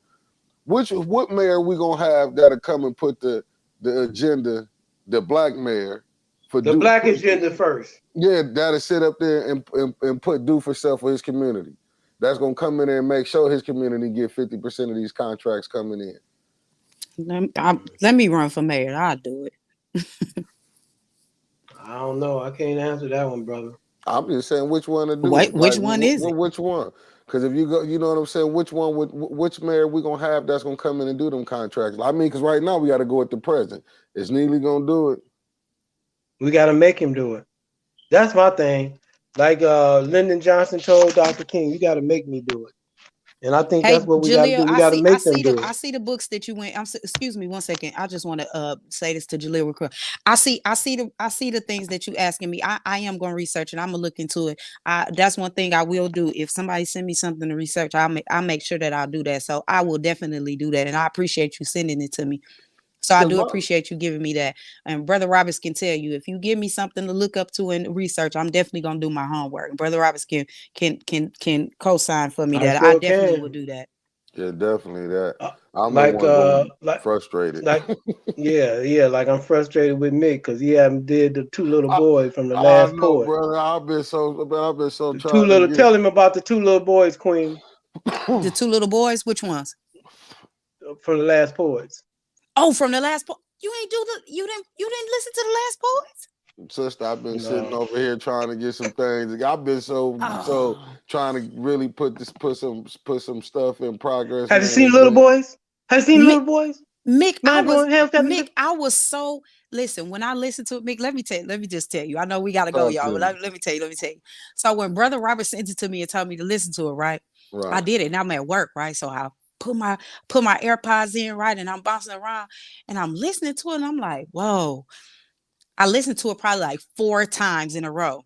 What mayor we gonna have that'll come and put the agenda, the black mayor, for
The black agenda first.
yeah, that'll sit up there and put do for self for his community. That's gonna come in there and make sure his community get 50% of these contracts coming in.
Let me run for mayor. I'll do it.
I don't know. I can't answer that one, brother.
I'm just saying which one to do
Wait,
it. Like
which one is it?
which one? Because if you go, you know what I'm saying. Which mayor we gonna have that's gonna come in and do them contracts? I mean, because right now we got to go with the president. Is Neely gonna do it?
We got to make him do it. That's my thing. Like Lyndon Johnson told Dr. King, you got to make me do it. And I think
Hey,
that's what we got to
Jaleel,
do. We got to make them do
I
it.
see the books that you went. Excuse me 1 second. I just want to say this to Jaleel real quick. I see the things that you asking me. I am going to research and I'm gonna look into it. That's one thing I will do. If somebody send me something to research, I'll make sure that I'll do that. So I will definitely do that, and I appreciate you sending it to me. So I do appreciate you giving me that. And Brother Roberts can tell you, if you give me something to look up to and research, I'm definitely gonna do my homework. Brother Roberts can co-sign for me
I
that I
sure
definitely will
can.
do that.
Yeah, definitely that. I'm the
Like
one gonna be frustrated.
like yeah, like I'm frustrated with Mick because he haven't did the two little
I,
boys from the
I
last
know,
poet.
brother. I've been so
The two
trying to
little
get.
tell him about the two little boys, Queen,
The two little boys, which ones?
from the last poets.
Oh, from the last you ain't do the you didn't listen to the last poets?
Sister, I've been sitting
No.
over here trying to get some things. I've been so
Oh.
trying to really put some stuff in progress,
Have you
man.
seen
It's
Little
been
Boys? Have you seen
Mick,
Little Boys?
Mick,
Man, going hell,
Mick, I was so listen, when I listened to it, Mick, let me just tell you. I know we gotta go,
talk
y'all, but
to me.
let me tell you. So when Brother Robert sent it to me and told me to listen to it, right? I
Right.
did it, and I'm at work, right? So I put my AirPods in, right, and I'm bouncing around and I'm listening to it, and I'm like, whoa. I listened to it probably like 4 times in a row.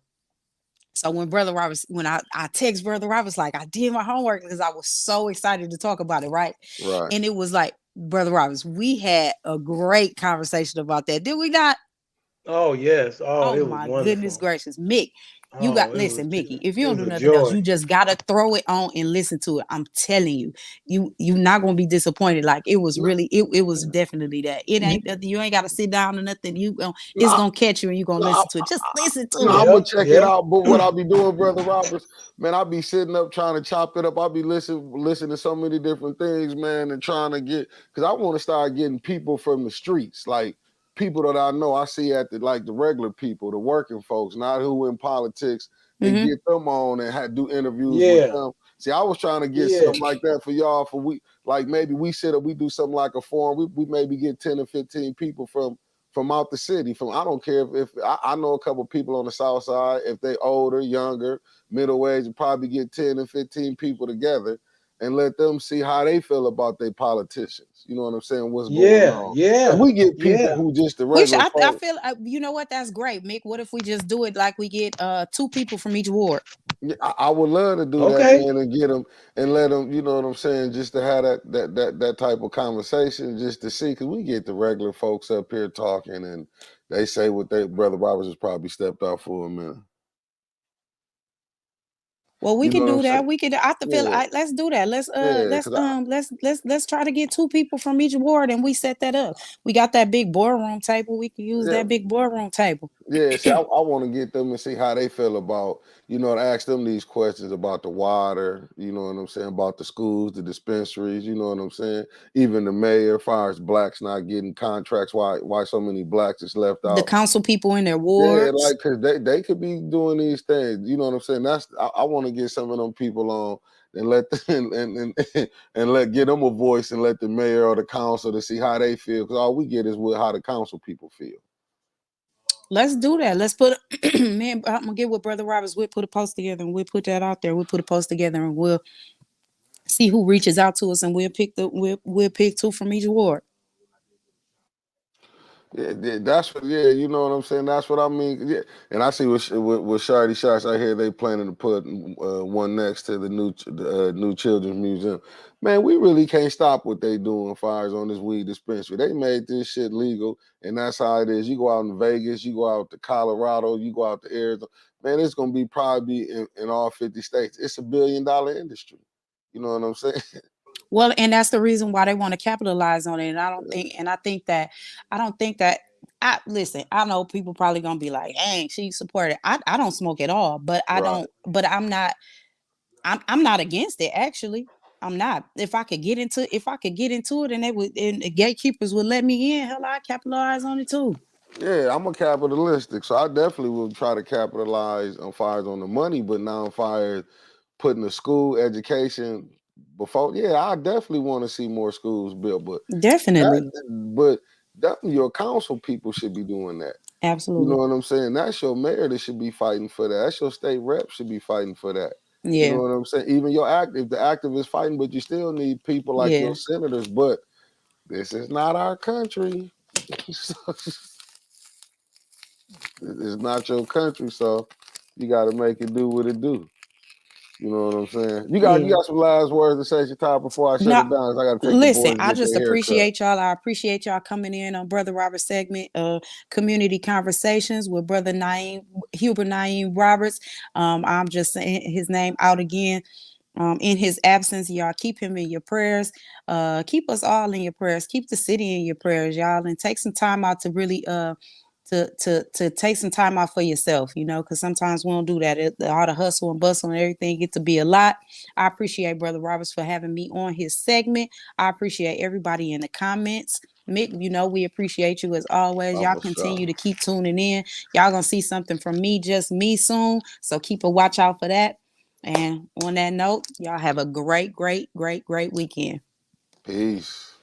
So when I text Brother Roberts, like I did my homework because I was so excited to talk about it, right?
Right.
And it was like, Brother Roberts, we had a great conversation about that, did we not?
Oh yes. Oh,
Oh
it was
my goodness
wonderful.
gracious, Mick. You
Oh,
got listen, Mickey. If you
it
don't
was
do
a
nothing else,
joy.
you just gotta throw it on and listen to it. I'm telling you, you not gonna be disappointed. Like it was
No,
really, it was definitely that. It
you,
ain't nothing. You ain't gotta sit down or nothing. It's
no,
gonna catch you and you gonna
no,
listen to it. Just listen to
no,
it.
I'm gonna
Yep.
check it
Yep.
out. But what I'll be doing, Brother Roberts, man, I'll be sitting up trying to chop it up. I'll be listening to so many different things, man, and trying to get because I want to start getting people from the streets, like people that I know I see at the regular people, the working folks, not who in politics, and
Mm-hmm.
get them on and do interviews with
Yeah.
them. See, I was trying to get
Yeah.
something like that for y'all for like maybe we sit up, we do something like a forum. We maybe get 10 or 15 people from out the city. From I don't care if I know a couple people on the south side. If they older, younger, middle age, probably get 10 and 15 people together and let them see how they feel about their politicians. You know what I'm saying? What's going
Yeah.
on? Because
Yeah.
we get people
Yeah.
who just the
We should.
regular
I
folk.
feel. You know what? That's great, Mick. What if we just do it like we get 2 people from each ward?
Yeah, I would love to do that,
Okay.
man, and get them and let them. You know what I'm saying? Just to have that type of conversation, just to see, because we get the regular folks up here talking, and they say what they brother Roberts has probably stepped out for a minute.
Well, we
You know
can
what I'm
do that.
saying?
We could. I feel.
Yeah,
Let's do that.
yeah, because
Let's try to get 2 people from each ward, and we set that up. We got that big boardroom table. We can use
yeah,
that big boardroom table.
yeah. See, I want to get them and see how they feel about, to ask them these questions about the water, you know what I'm saying, about the schools, the dispensaries, you know what I'm saying, even the mayor, as far as blacks not getting contracts, why so many blacks is left
The
out.
council people in their
Yeah,
wards.
like cause they could be doing these things. You know what I'm saying? I want to get some of them people on and let them, and let get them a voice and let the mayor or the council to see how they feel. Because all we get is how the council people feel.
Let's do that. Let's put. Man, I'm gonna get with Brother Roberts. We'll put a post together and we'll put that out there. We'll put a post together and we'll see who reaches out to us and we'll pick 2 from each ward.
That's what. Yeah, you know what I'm saying. That's what I mean. Yeah, and I see with Shardy Shots. I hear they planning to put one next to the new Children's Museum. Man, we really can't stop what they doing. Fires on this weed dispensary. They made this shit legal, and that's how it is. You go out in Vegas, you go out to Colorado, you go out to Arizona. Man, it's gonna be probably in all 50 states. It's $1 billion industry. You know what I'm saying?
Well, and that's the reason why they want to capitalize on it. And I don't think that I listen, I know people probably gonna be like, "Hey, she supported." I don't smoke at all, but I
Right.
don't. But I'm not against it. Actually, I'm not. If I could get into it, and they would, and the gatekeepers would let me in, hell, I capitalize on it too.
Yeah, I'm a capitalistic, so I definitely will try to capitalize on fires on the money, but now fires putting the school education before. Yeah, I definitely want to see more schools built,
Definitely,
but that your council people should be doing that. You know
absolutely,
what I'm saying? That's your mayor that should be fighting for that. That's your state rep should be fighting for that. You know
yeah,
what I'm saying? Even if the activists fighting, but you still need people like
yeah,
your senators. But this is not our country. So it's not your country, so you got to make it do what it do. You know what I'm saying? You
yeah.
got some last words to say, Satara, before I shut
No,
it down. 'Cause I got to take the
listen,
boys to
I
get
just
their hair cut.
appreciate y'all. I appreciate y'all coming in on Brother Robert's segment, Community Conversations with Brother Hubert Naeem Roberts. I'm just saying his name out again. In his absence, y'all keep him in your prayers. Keep us all in your prayers. Keep the city in your prayers, y'all, and take some time out to really to take some time out for yourself, you know, because sometimes we don't do that. All the hustle and bustle and everything get to be a lot. I appreciate Brother Roberts for having me on his segment. I appreciate everybody in the comments. Mick, you know, we appreciate you as always.
Oh,
Y'all
for sure.
continue to keep tuning in. Y'all gonna see something from me, just me soon. So keep a watch out for that. And on that note, y'all have a great, great, great, great weekend.
Peace.